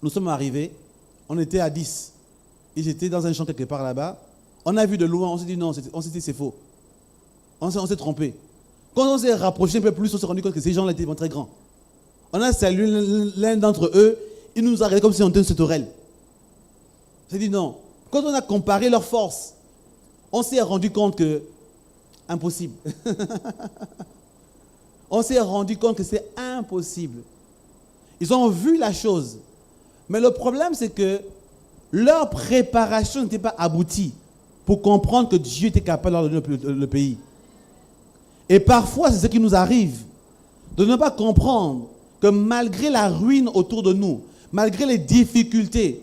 Nous sommes arrivés, on était à 10. Ils étaient dans un champ quelque part là-bas. On a vu de loin, on s'est dit non, on s'est dit c'est faux. On s'est trompé. Quand on s'est rapproché un peu plus, on s'est rendu compte que ces gens-là étaient très grands. On a salué l'un d'entre eux, il nous a regardé comme si on était une sauterelle. On s'est dit non. Quand on a comparé leurs forces, on s'est rendu compte que impossible. On s'est rendu compte que c'est impossible. Ils ont vu la chose. Mais le problème, c'est que leur préparation n'était pas aboutie pour comprendre que Dieu était capable de leur donner le pays. Et parfois, c'est ce qui nous arrive, de ne pas comprendre que malgré la ruine autour de nous, malgré les difficultés,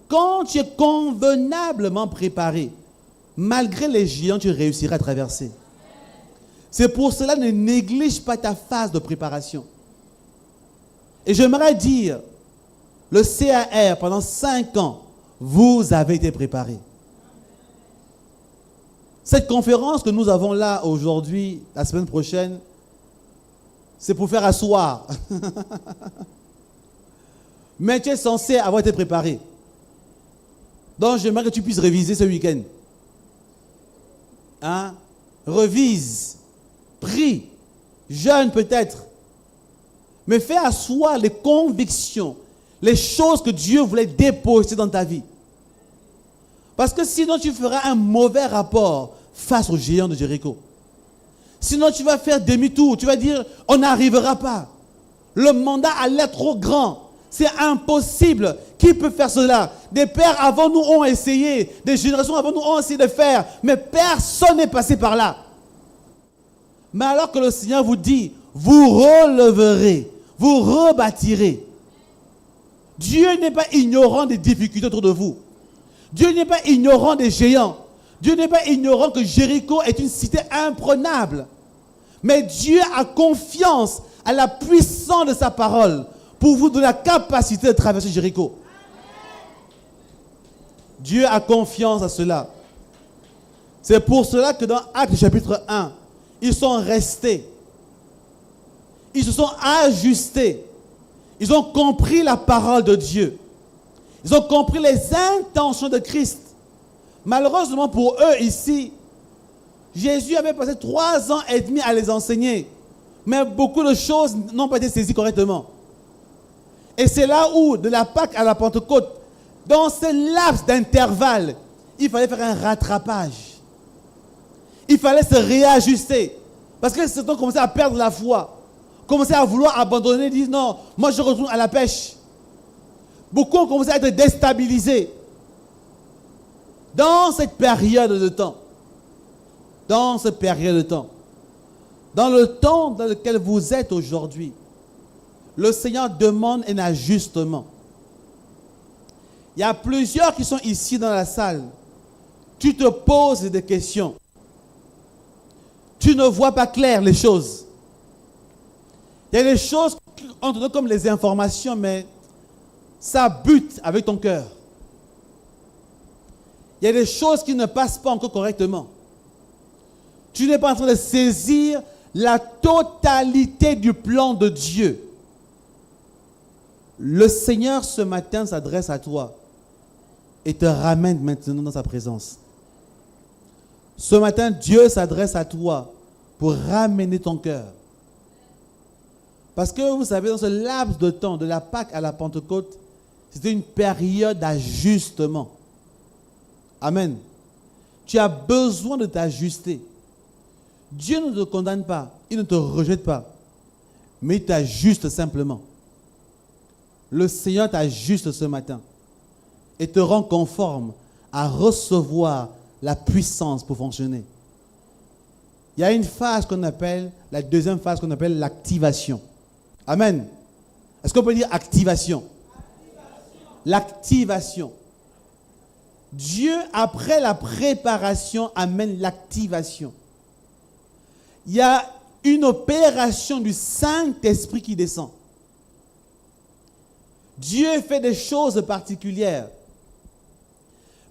quand tu es convenablement préparé, malgré les géants, tu réussiras à traverser. C'est pour cela, ne néglige pas ta phase de préparation. Et j'aimerais dire, le CAR, pendant 5 ans, vous avez été préparé. Cette conférence que nous avons là aujourd'hui, la semaine prochaine, c'est pour faire asseoir. Mais tu es censé avoir été préparé. Donc j'aimerais que tu puisses réviser ce week-end. Hein? Revise, prie, jeûne peut-être. Mais fais asseoir les convictions, les choses que Dieu voulait déposer dans ta vie. Parce que sinon tu feras un mauvais rapport face aux géants de Jéricho. Sinon tu vas faire demi-tour, tu vas dire on n'arrivera pas. Le mandat a l'air trop grand. C'est impossible. Qui peut faire cela? Des pères avant nous ont essayé, des générations avant nous ont essayé de faire, mais personne n'est passé par là. Mais alors que le Seigneur vous dit, vous releverez, vous rebâtirez. Dieu n'est pas ignorant des difficultés autour de vous. Dieu n'est pas ignorant des géants. Dieu n'est pas ignorant que Jéricho est une cité imprenable. Mais Dieu a confiance à la puissance de sa parole pour vous donner la capacité de traverser Jéricho. Dieu a confiance à cela. C'est pour cela que dans Actes chapitre 1, ils sont restés. Ils se sont ajustés. Ils ont compris la parole de Dieu. Ils ont compris les intentions de Christ. Malheureusement pour eux ici, Jésus avait passé 3 ans et demi à les enseigner. Mais beaucoup de choses n'ont pas été saisies correctement. Et c'est là où, de la Pâque à la Pentecôte, dans ce laps d'intervalle, il fallait faire un rattrapage. Il fallait se réajuster. Parce que certains commençaient à perdre la foi. Commençaient à vouloir abandonner, disent non, moi je retourne à la pêche. Beaucoup ont commencé à être déstabilisés. Dans cette période de temps, dans le temps dans lequel vous êtes aujourd'hui, le Seigneur demande un ajustement. Il y a plusieurs qui sont ici dans la salle. Tu te poses des questions. Tu ne vois pas clair les choses. Il y a des choses qu'on te donne comme les informations, mais ça bute avec ton cœur. Il y a des choses qui ne passent pas encore correctement. Tu n'es pas en train de saisir la totalité du plan de Dieu. Le Seigneur ce matin s'adresse à toi et te ramène maintenant dans sa présence. Ce matin, Dieu s'adresse à toi pour ramener ton cœur. Parce que vous savez, dans ce laps de temps, de la Pâque à la Pentecôte, c'était une période d'ajustement. Amen. Tu as besoin de t'ajuster. Dieu ne te condamne pas, il ne te rejette pas, mais il t'ajuste simplement. Le Seigneur t'ajuste ce matin et te rend conforme à recevoir la puissance pour fonctionner. Il y a une phase qu'on appelle, la deuxième phase qu'on appelle l'activation. Amen. Est-ce qu'on peut dire activation? L'activation. Dieu, après la préparation, amène l'activation. Il y a une opération du Saint-Esprit qui descend. Dieu fait des choses particulières.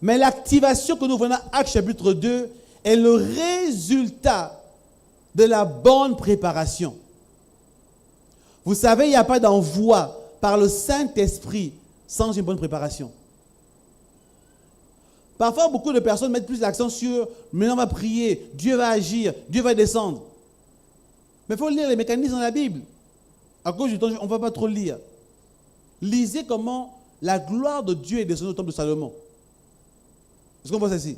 Mais l'activation que nous voyons dans Actes chapitre 2 est le résultat de la bonne préparation. Vous savez, il n'y a pas d'envoi par le Saint-Esprit sans une bonne préparation. Parfois, beaucoup de personnes mettent plus l'accent sur « maintenant on va prier, Dieu va agir, Dieu va descendre ». Mais il faut lire les mécanismes dans la Bible. À cause du temps, on ne va pas trop lire. Lisez comment la gloire de Dieu est descendue au temple de Salomon. Est-ce qu'on voit ça ici?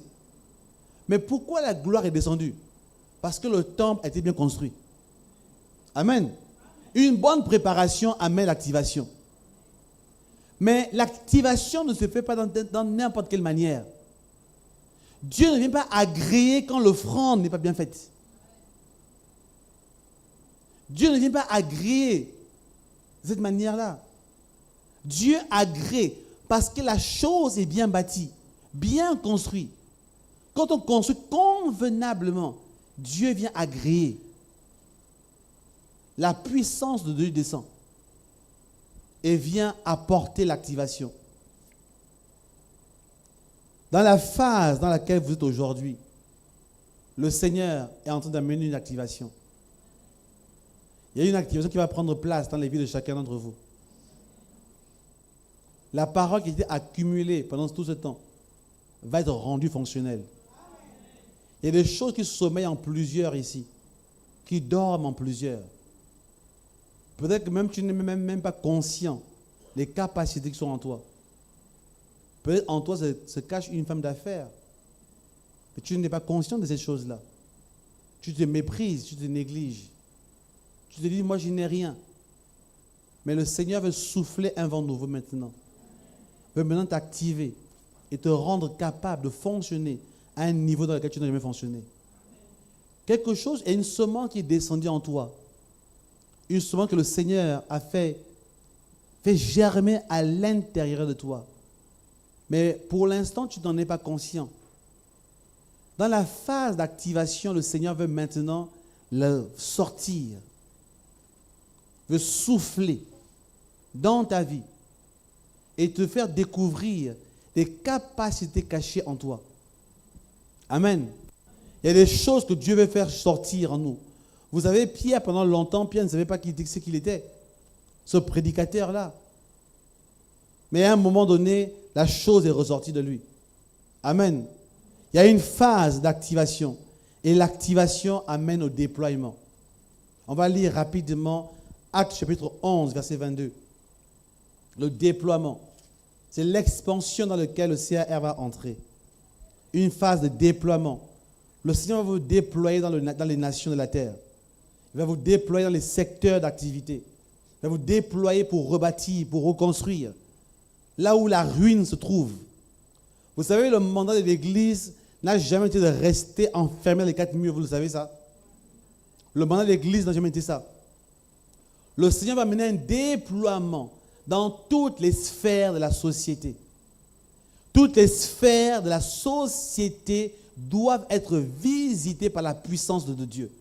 Mais pourquoi la gloire est descendue? Parce que le temple a été bien construit. Amen. Une bonne préparation amène l'activation. Mais l'activation ne se fait pas dans n'importe quelle manière. Dieu ne vient pas agréer quand l'offrande n'est pas bien faite. Dieu ne vient pas agréer de cette manière-là. Dieu agrée parce que la chose est bien bâtie, bien construite. Quand on construit convenablement, Dieu vient agréer. La puissance de Dieu descend et vient apporter l'activation. Dans la phase dans laquelle vous êtes aujourd'hui, le Seigneur est en train d'amener une activation. Il y a une activation qui va prendre place dans les vies de chacun d'entre vous. La parole qui a été accumulée pendant tout ce temps va être rendue fonctionnelle. Il y a des choses qui sommeillent en plusieurs ici, qui dorment en plusieurs. Peut-être que même tu n'es même pas conscient des capacités qui sont en toi. Peut-être en toi se cache une femme d'affaires. Mais tu n'es pas conscient de ces choses-là. Tu te méprises, tu te négliges. Tu te dis, moi je n'ai rien. Mais le Seigneur veut souffler un vent nouveau maintenant. Il veut maintenant t'activer et te rendre capable de fonctionner à un niveau dans lequel tu n'as jamais fonctionné. Quelque chose est une semence qui est descendue en toi. Une semence que le Seigneur a fait germer à l'intérieur de toi. Mais pour l'instant, tu n'en es pas conscient. Dans la phase d'activation, le Seigneur veut maintenant le sortir, veut souffler dans ta vie et te faire découvrir des capacités cachées en toi. Amen. Il y a des choses que Dieu veut faire sortir en nous. Vous savez, Pierre, pendant longtemps, Pierre ne savait pas ce qu'il était, ce prédicateur-là. Mais à un moment donné, la chose est ressortie de lui. Amen. Il y a une phase d'activation. Et l'activation amène au déploiement. On va lire rapidement Actes chapitre 11, verset 22. Le déploiement. C'est l'expansion dans laquelle le CAR va entrer. Une phase de déploiement. Le Seigneur va vous déployer dans les nations de la terre. Il va vous déployer dans les secteurs d'activité. Il va vous déployer pour rebâtir, pour reconstruire. Là où la ruine se trouve. Vous savez, le mandat de l'Église n'a jamais été de rester enfermé dans les quatre murs. Vous le savez ça? Le mandat de l'Église n'a jamais été ça. Le Seigneur va mener un déploiement dans toutes les sphères de la société. Toutes les sphères de la société doivent être visitées par la puissance de Dieu.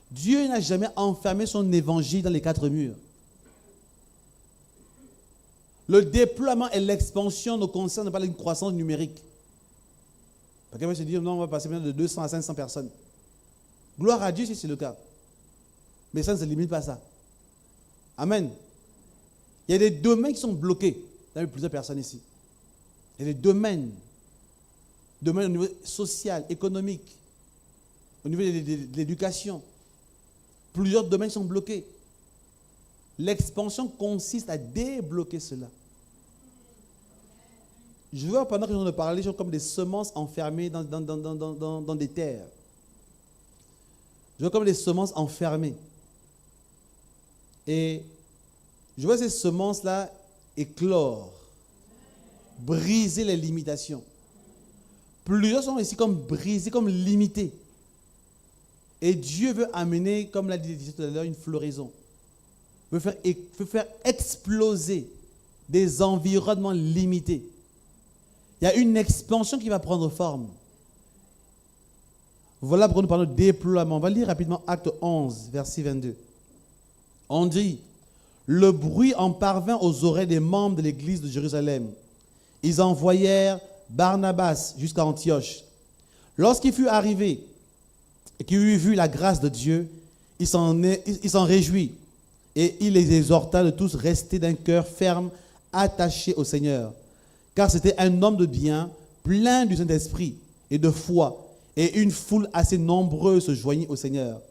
Dieu n'a jamais enfermé son évangile dans les quatre murs. Le déploiement et l'expansion ne concernent pas une croissance numérique. Quelqu'un va se dire, non, on va passer maintenant de 200 à 500 personnes. Gloire à Dieu si c'est le cas. Mais ça ne se limite pas à ça. Amen. Il y a des domaines qui sont bloqués. Il y a plusieurs personnes ici. Il y a des domaines au niveau social, économique, au niveau de l'éducation. Plusieurs domaines sont bloqués. L'expansion consiste à débloquer cela. Je veux, pendant que nous en parlons, comme des semences enfermées dans des terres. Je veux comme des semences enfermées. Et je vois ces semences-là éclore, briser les limitations. Plusieurs sont ici comme brisés, comme limités. Et Dieu veut amener, comme l'a dit tout à l'heure, une floraison. Il veut faire exploser des environnements limités. Il y a une expansion qui va prendre forme. Voilà pourquoi nous parlons de déploiement. On va lire rapidement Acte 11, verset 22. On dit, le bruit en parvint aux oreilles des membres de l'église de Jérusalem. Ils envoyèrent Barnabas jusqu'à Antioche. Lorsqu'il fut arrivé et qu'il eut vu la grâce de Dieu, il s'en réjouit et il les exhorta de tous rester d'un cœur ferme, attaché au Seigneur. Car c'était un homme de bien, plein du Saint-Esprit et de foi, et une foule assez nombreuse se joignit au Seigneur.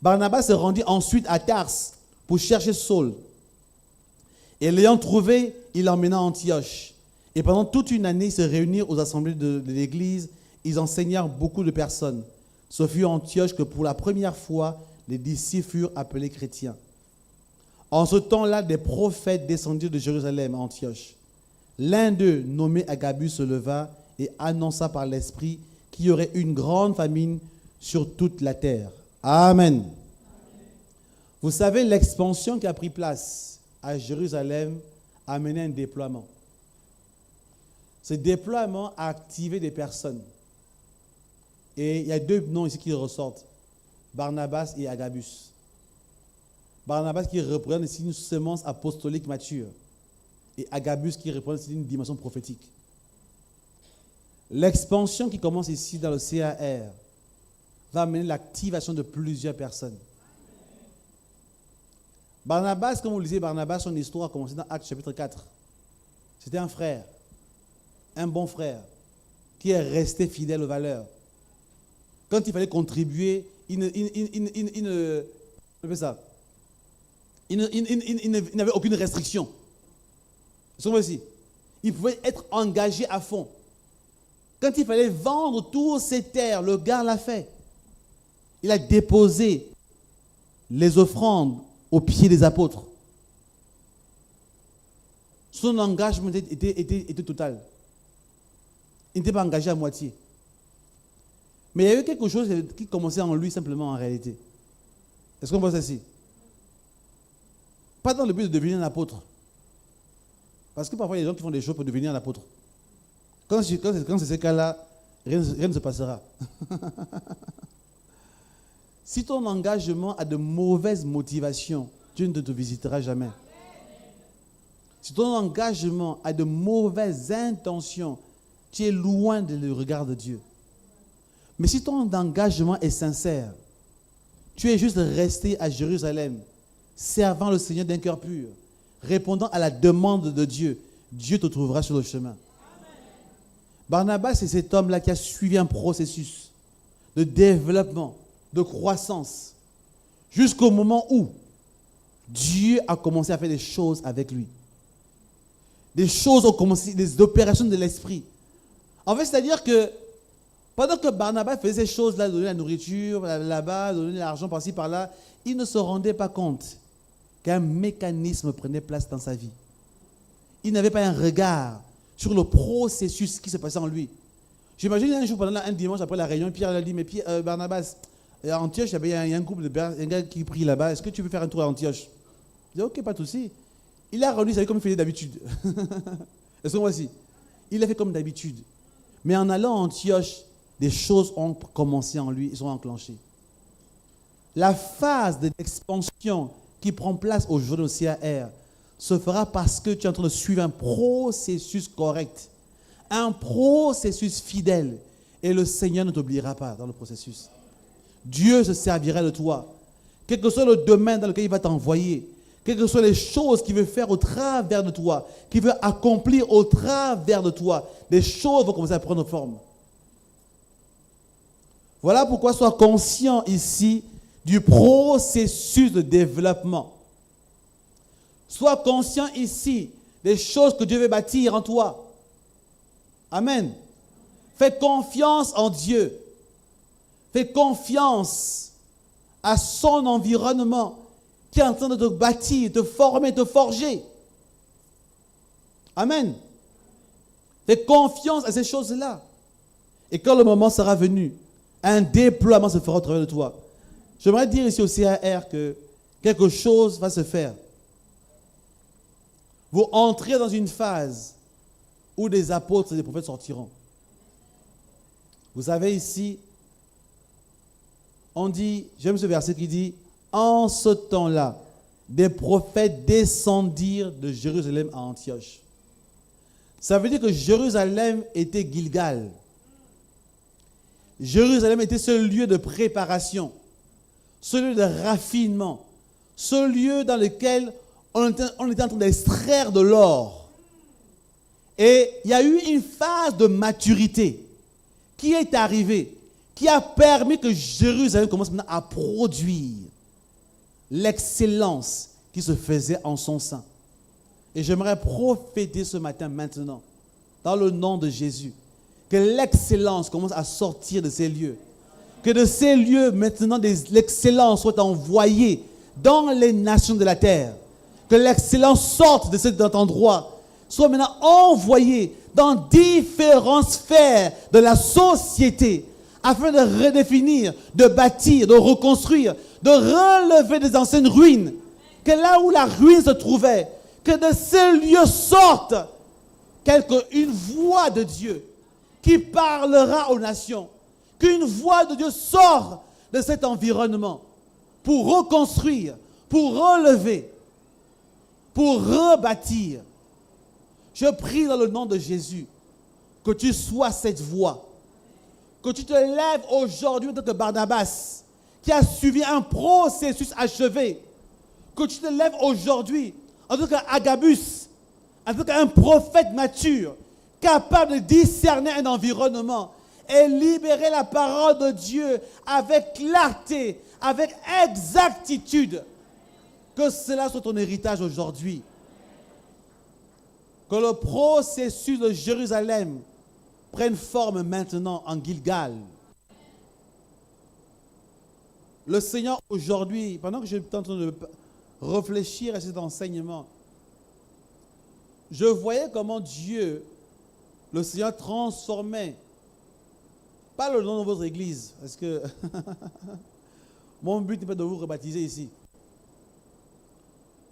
Barnabas se rendit ensuite à Tars pour chercher Saul. Et l'ayant trouvé, il l'emmena à Antioche. Et pendant toute une année, ils se réunirent aux assemblées de l'Église. Ils enseignèrent beaucoup de personnes. Ce fut à Antioche que pour la première fois, les disciples furent appelés chrétiens. En ce temps-là, des prophètes descendirent de Jérusalem à Antioche. L'un d'eux, nommé Agabus, se leva et annonça par l'Esprit qu'il y aurait une grande famine sur toute la terre. Amen. Vous savez, l'expansion qui a pris place à Jérusalem a mené un déploiement. Ce déploiement a activé des personnes. Et il y a deux noms ici qui ressortent, Barnabas et Agabus. Barnabas qui représente ici une semence apostolique mature et Agabus qui représente ici une dimension prophétique. L'expansion qui commence ici dans le CAR va amener l'activation de plusieurs personnes. Barnabas, comme vous le lisez, Barnabas, son histoire a commencé dans Actes chapitre 4. C'était un frère, un bon frère, qui est resté fidèle aux valeurs. Quand il fallait contribuer, il n'avait aucune restriction. Il pouvait être engagé à fond. Quand il fallait vendre toutes ses terres, le gars l'a fait. Il a déposé les offrandes aux pieds des apôtres. Son engagement était total. Il n'était pas engagé à moitié. Mais il y avait quelque chose qui commençait en lui simplement en réalité. Est-ce qu'on voit ça ici? Pas dans le but de devenir un apôtre. Parce que parfois il y a des gens qui font des choses pour devenir un apôtre. Quand c'est ce cas-là, rien ne se passera. Si ton engagement a de mauvaises motivations, Dieu ne te visitera jamais. Si ton engagement a de mauvaises intentions, tu es loin du regard de Dieu. Mais si ton engagement est sincère, tu es juste resté à Jérusalem, servant le Seigneur d'un cœur pur, répondant à la demande de Dieu, Dieu te trouvera sur le chemin. Barnabas, c'est cet homme-là qui a suivi un processus de développement, de croissance, jusqu'au moment où Dieu a commencé à faire des choses avec lui. Des choses ont commencé, des opérations de l'esprit. En fait, c'est-à-dire que pendant que Barnabas faisait ces choses-là, donner la nourriture là-bas, donner l'argent par-ci, par-là, il ne se rendait pas compte qu'un mécanisme prenait place dans sa vie. Il n'avait pas un regard sur le processus qui se passait en lui. J'imagine un jour, pendant un dimanche après la réunion, Pierre a dit, mais Barnabas, à Antioche, il y a un couple un gars qui prie là-bas, est-ce que tu veux faire un tour à Antioche? Il dit, ok, pas de souci. Il a relu, ça comme il faisait d'habitude. Est-ce que voici? Il a fait comme d'habitude. Mais en allant à Antioche, des choses ont commencé en lui, ils sont enclenchés. La phase d'expansion qui prend place aujourd'hui au CAR se fera parce que tu es en train de suivre un processus correct, un processus fidèle. Et le Seigneur ne t'oubliera pas dans le processus. Dieu se servira de toi. Quel que soit le domaine dans lequel il va t'envoyer, quelles que soient les choses qu'il veut faire au travers de toi, qu'il veut accomplir au travers de toi, des choses vont commencer à prendre forme. Voilà pourquoi sois conscient ici du processus de développement. Sois conscient ici des choses que Dieu veut bâtir en toi. Amen. Fais confiance en Dieu. Fais confiance à son environnement qui est en train de te bâtir, te former, te forger. Amen. Fais confiance à ces choses-là. Et quand le moment sera venu, un déploiement se fera au travers de toi. J'aimerais dire ici au CAR que quelque chose va se faire. Vous entrez dans une phase où des apôtres et des prophètes sortiront. Vous savez ici, on dit, j'aime ce verset qui dit, en ce temps-là, des prophètes descendirent de Jérusalem à Antioche. Ça veut dire que Jérusalem était Gilgal. Jérusalem était ce lieu de préparation, ce lieu de raffinement, ce lieu dans lequel on était en train d'extraire de l'or. Et il y a eu une phase de maturité qui est arrivée, qui a permis que Jérusalem commence maintenant à produire l'excellence qui se faisait en son sein. Et j'aimerais prophéter ce matin maintenant, dans le nom de Jésus, que l'excellence commence à sortir de ces lieux. Que de ces lieux, maintenant, l'excellence soit envoyée dans les nations de la terre. Que l'excellence sorte de cet endroit, soit maintenant envoyée dans différentes sphères de la société, afin de redéfinir, de bâtir, de reconstruire, de relever des anciennes ruines. Que là où la ruine se trouvait, que de ces lieux sorte une voix de Dieu qui parlera aux nations. Qu'une voix de Dieu sort de cet environnement pour reconstruire, pour relever, pour rebâtir. Je prie dans le nom de Jésus que tu sois cette voix. Que tu te lèves aujourd'hui en tant que Barnabas, qui a suivi un processus achevé. Que tu te lèves aujourd'hui en tant qu'Agabus, en tant qu'un prophète mature, capable de discerner un environnement et libérer la parole de Dieu avec clarté, avec exactitude. Que cela soit ton héritage aujourd'hui. Que le processus de Jérusalem prenne forme maintenant en Gilgal. Le Seigneur aujourd'hui, pendant que je suis en train de réfléchir à cet enseignement, je voyais comment Dieu, le Seigneur, transformait, pas le nom de votre église, parce que mon but n'est pas de vous rebaptiser ici,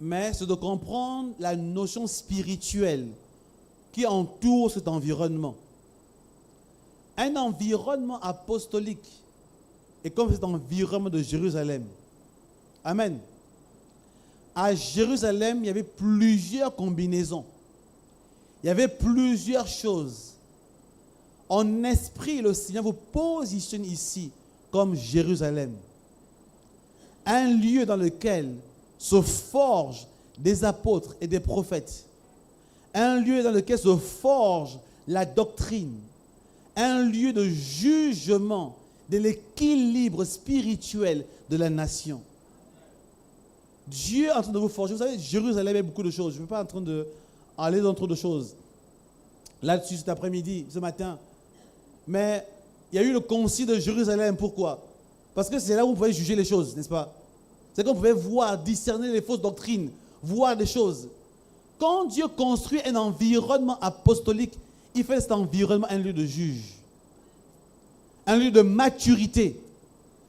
mais c'est de comprendre la notion spirituelle qui entoure cet environnement. Un environnement apostolique est comme cet environnement de Jérusalem. Amen. À Jérusalem, il y avait plusieurs combinaisons. Il y avait plusieurs choses. En esprit, le Seigneur vous positionne ici comme Jérusalem. Un lieu dans lequel se forgent des apôtres et des prophètes. Un lieu dans lequel se forge la doctrine. Un lieu de jugement de l'équilibre spirituel de la nation. Dieu est en train de vous forger. Vous savez, Jérusalem est beaucoup de choses. Je ne suis pas en train d'aller dans trop de choses là-dessus cet après-midi, ce matin. Mais il y a eu le concile de Jérusalem. Pourquoi? Parce que c'est là où vous pouvez juger les choses, n'est-ce pas? C'est qu'on pouvait voir, discerner les fausses doctrines, voir des choses. Quand Dieu construit un environnement apostolique, il fait cet environnement un lieu de juge, un lieu de maturité.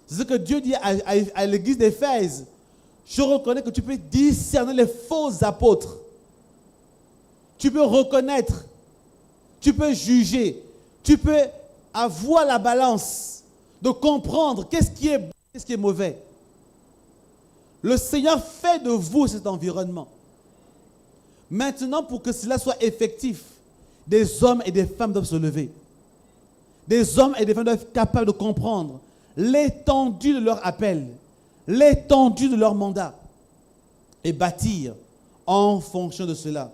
C'est ce que Dieu dit à l'église d'Éphèse. Je reconnais que tu peux discerner les faux apôtres. Tu peux reconnaître, tu peux juger, tu peux avoir la balance de comprendre qu'est-ce qui est bon, qu'est-ce qui est mauvais. Le Seigneur fait de vous cet environnement. Maintenant, pour que cela soit effectif, des hommes et des femmes doivent se lever. Des hommes et des femmes doivent être capables de comprendre l'étendue de leur appel, l'étendue de leur mandat et bâtir en fonction de cela.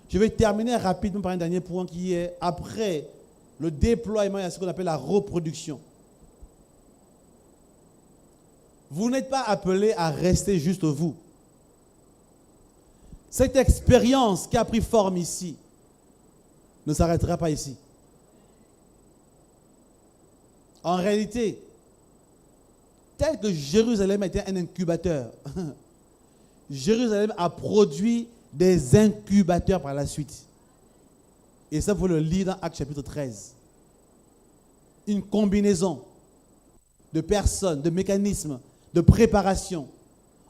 Je vais terminer rapidement par un dernier point qui est après le déploiement, il y a ce qu'on appelle la reproduction. Vous n'êtes pas appelé à rester juste vous. Cette expérience qui a pris forme ici ne s'arrêtera pas ici. En réalité, tel que Jérusalem était un incubateur, Jérusalem a produit des incubateurs par la suite. Et ça, vous le lire dans Actes chapitre 13. Une combinaison de personnes, de mécanismes, de préparation.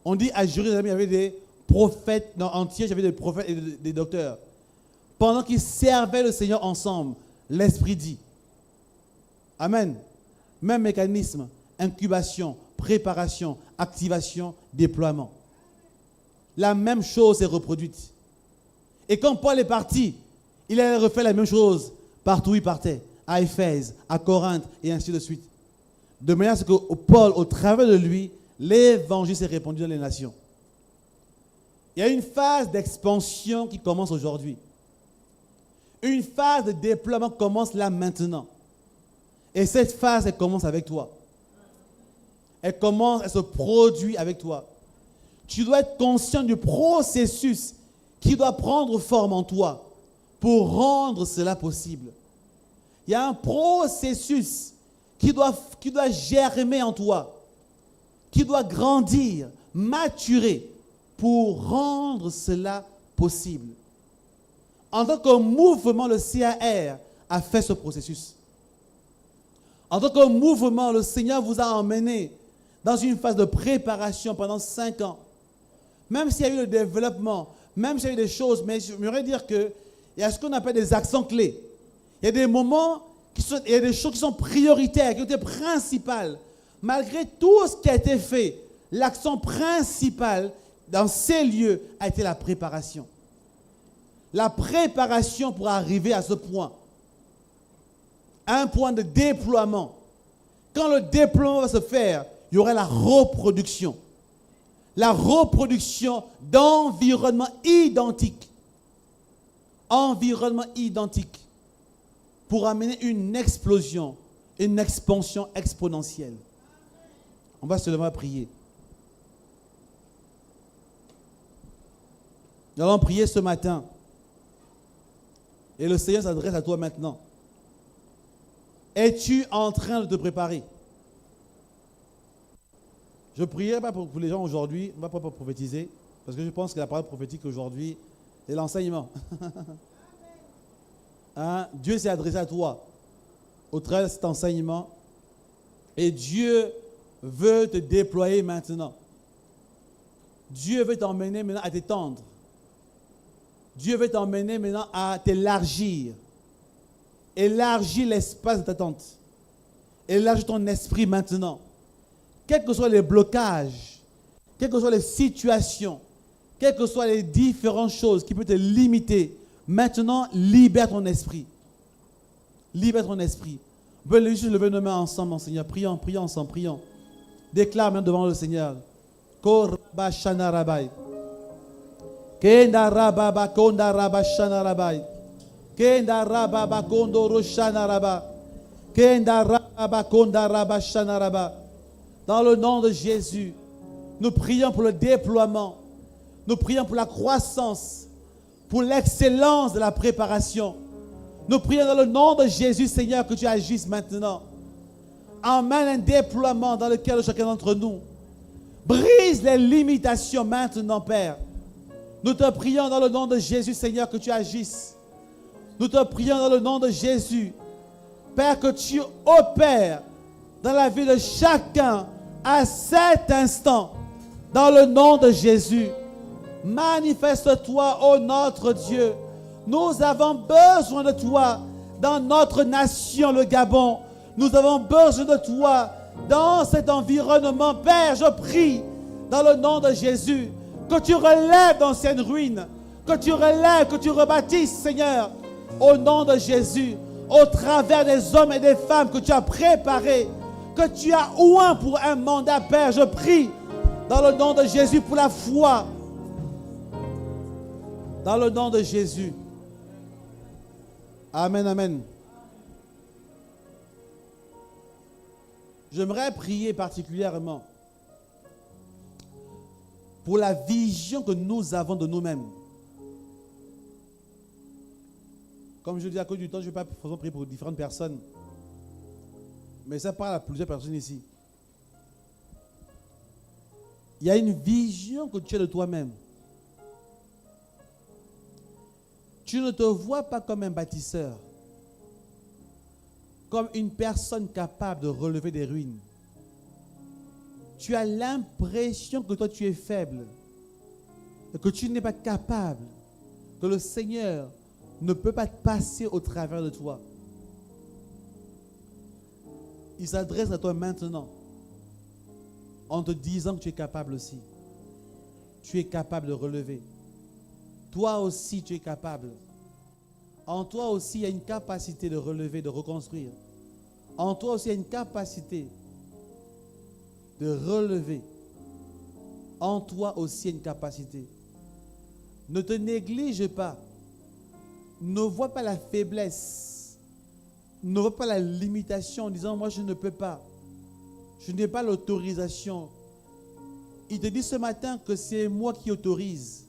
On dit à Jérusalem, il y avait des prophètes, dans entier, il y avait des prophètes et des docteurs. Pendant qu'ils servaient le Seigneur ensemble, l'Esprit dit. Amen. Même mécanisme, incubation, préparation, activation, déploiement. La même chose est reproduite. Et quand Paul est parti, il a refait la même chose partout où il partait. À Éphèse, à Corinthe et ainsi de suite. de manière à ce que Paul, au travers de lui, l'évangile s'est répandu dans les nations. Il y a une phase d'expansion qui commence aujourd'hui. Une phase de déploiement commence là maintenant. Et cette phase, elle commence avec toi. Elle se produit avec toi. Tu dois être conscient du processus qui doit prendre forme en toi pour rendre cela possible. Il y a un processus qui doit germer en toi, qui doit grandir, maturer pour rendre cela possible. En tant que mouvement, le CAR a fait ce processus. En tant que mouvement, le Seigneur vous a emmené dans une phase de préparation pendant 5 ans. Même s'il y a eu le développement, même s'il y a eu des choses, mais je voudrais dire qu'il y a ce qu'on appelle des accents clés. Il y a des moments, il y a des choses qui sont prioritaires, qui ont été principales. Malgré tout ce qui a été fait, l'accent principal dans ces lieux a été la préparation. La préparation pour arriver à ce point. Un point de déploiement. Quand le déploiement va se faire, il y aura la reproduction. La reproduction d'environnements identiques. Environnements identiques. Pour amener une explosion, une expansion exponentielle. On va seulement prier. Nous allons prier ce matin. Et le Seigneur s'adresse à toi maintenant. Es-tu en train de te préparer? Je ne prierai pas pour les gens aujourd'hui, on ne va pas prophétiser, parce que je pense que la parole prophétique aujourd'hui est l'enseignement. Hein? Dieu s'est adressé à toi au travers de cet enseignement et Dieu veut te déployer maintenant. Dieu veut t'emmener maintenant à t'étendre. Dieu veut t'emmener maintenant à t'élargir. Élargis l'espace de t'attente. Élargis ton esprit maintenant. Quels que soient les blocages, quelles que soient les situations, quelles que soient les différentes choses qui peuvent te limiter, maintenant, libère ton esprit. Libère ton esprit. On peut juste lever nos mains ensemble, mon Seigneur. Prions, prions ensemble, prions. Déclare maintenant devant le Seigneur. Korba shana rabai. Kenda rababa konda raba shana rabai. Kenda rababa kondo roshana raba. Kenda rababa konda raba shana raba. Dans le nom de Jésus, nous prions pour le déploiement. Nous prions pour la croissance, pour l'excellence de la préparation. Nous prions dans le nom de Jésus, Seigneur, que tu agisses maintenant. Emmène un déploiement dans lequel chacun d'entre nous brise les limitations maintenant, Père. Nous te prions dans le nom de Jésus, Seigneur, que tu agisses. Nous te prions dans le nom de Jésus, Père, que tu opères dans la vie de chacun à cet instant. Dans le nom de Jésus, manifeste-toi, ô notre Dieu. Nous avons besoin de toi dans notre nation, le Gabon. Nous avons besoin de toi dans cet environnement. Père, je prie dans le nom de Jésus que tu relèves d'anciennes ruines, que tu relèves, que tu rebâtisses, Seigneur, au nom de Jésus, au travers des hommes et des femmes que tu as préparés, que tu as oint pour un mandat, Père. Je prie dans le nom de Jésus pour la foi. Dans le nom de Jésus. Amen, amen. J'aimerais prier particulièrement pour la vision que nous avons de nous-mêmes. Comme je dis à cause du temps, je ne vais pas forcément prier pour différentes personnes. Mais ça parle à plusieurs personnes ici. Il y a une vision que tu as de toi-même. Tu ne te vois pas comme un bâtisseur, comme une personne capable de relever des ruines. Tu as l'impression que toi tu es faible et que tu n'es pas capable, que le Seigneur ne peut pas passer au travers de toi. Il s'adresse à toi maintenant en te disant que tu es capable aussi. Tu es capable de relever. Toi aussi, tu es capable. En toi aussi, il y a une capacité de relever, de reconstruire. En toi aussi, il y a une capacité de relever. En toi aussi une capacité. Ne te néglige pas. Ne vois pas la faiblesse. Ne vois pas la limitation en disant moi je ne peux pas. Je n'ai pas l'autorisation. Il te dit ce matin que c'est moi qui autorise.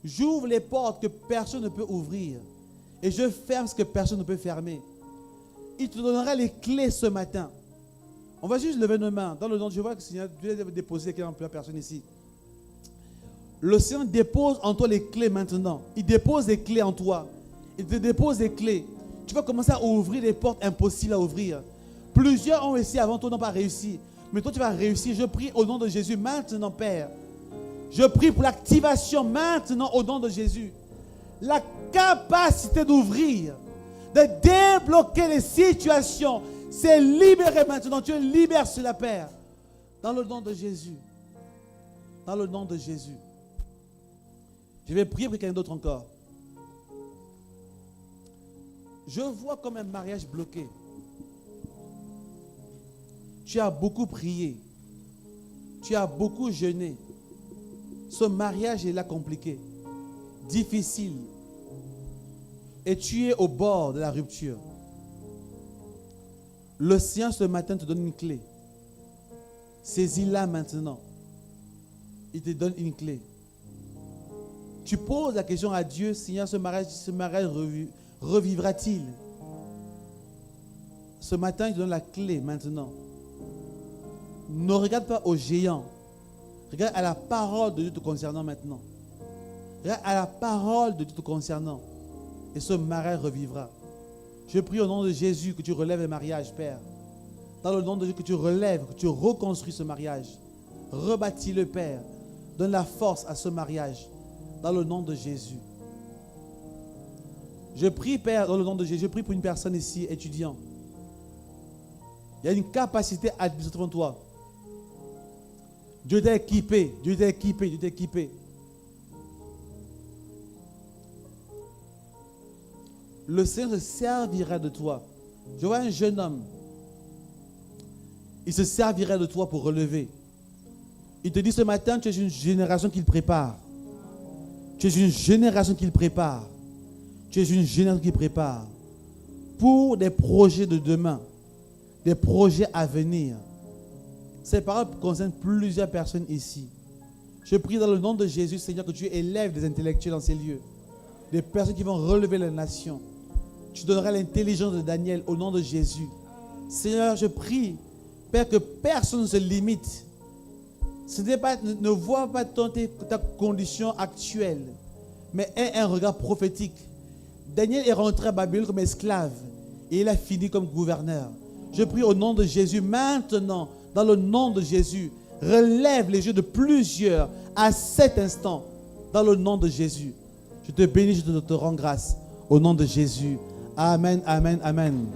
J'ouvre les portes que personne ne peut ouvrir. Et je ferme ce que personne ne peut fermer. Il te donnera les clés ce matin. On va juste lever nos mains. Dans le nom, je vois que le Seigneur Dieu déposer quelqu'un, personne ici. Le Seigneur dépose en toi les clés maintenant. Il dépose les clés en toi. Il te dépose les clés. Tu vas commencer à ouvrir des portes impossibles à ouvrir. Plusieurs ont essayé avant toi, n'ont pas réussi. Mais toi, tu vas réussir. Je prie au nom de Jésus maintenant, Père. Je prie pour l'activation maintenant au nom de Jésus. La capacité d'ouvrir, de débloquer les situations. C'est libéré maintenant. Tu libères cela, Père. Dans le nom de Jésus. Dans le nom de Jésus. Je vais prier pour quelqu'un d'autre encore. Je vois comme un mariage bloqué. Tu as beaucoup prié. Tu as beaucoup jeûné. Ce mariage est là compliqué, difficile. Et tu es au bord de la rupture. Le Seigneur ce matin te donne une clé. Saisis-la maintenant. Il te donne une clé. Tu poses la question à Dieu, Seigneur, ce mariage revivra-t-il? Ce matin, il te donne la clé maintenant. Ne regarde pas aux géants. Regarde à la parole de Dieu te concernant maintenant. Regarde à la parole de Dieu te concernant. Et ce mariage revivra. Je prie au nom de Jésus que tu relèves le mariage, Père. Dans le nom de Jésus, que tu relèves, que tu reconstruis ce mariage. Rebâtis le Père. Donne la force à ce mariage. Dans le nom de Jésus. Je prie, Père, dans le nom de Jésus. Je prie pour une personne ici, étudiant. Il y a une capacité administrative en toi. Dieu t'a équipé. Dieu t'a équipé. Dieu t'a équipé. Le Seigneur se servira de toi. Je vois un jeune homme. Il se servira de toi pour relever. Il te dit ce matin, tu es une génération qu'il prépare. Tu es une génération qu'il prépare. Tu es une génération qu'il prépare. Pour des projets de demain. Des projets à venir. Ces paroles concernent plusieurs personnes ici. Je prie dans le nom de Jésus, Seigneur, que tu élèves des intellectuels dans ces lieux. Des personnes qui vont relever la nation. Tu donneras l'intelligence de Daniel au nom de Jésus. Seigneur, je prie, Père, que personne ne se limite. Ne vois pas ta condition actuelle, mais aie un regard prophétique. Daniel est rentré à Babylone comme esclave et il a fini comme gouverneur. Je prie au nom de Jésus, maintenant, dans le nom de Jésus, relève les yeux de plusieurs à cet instant, dans le nom de Jésus. Je te bénis, je te rends grâce, au nom de Jésus. Amen, amen, amen.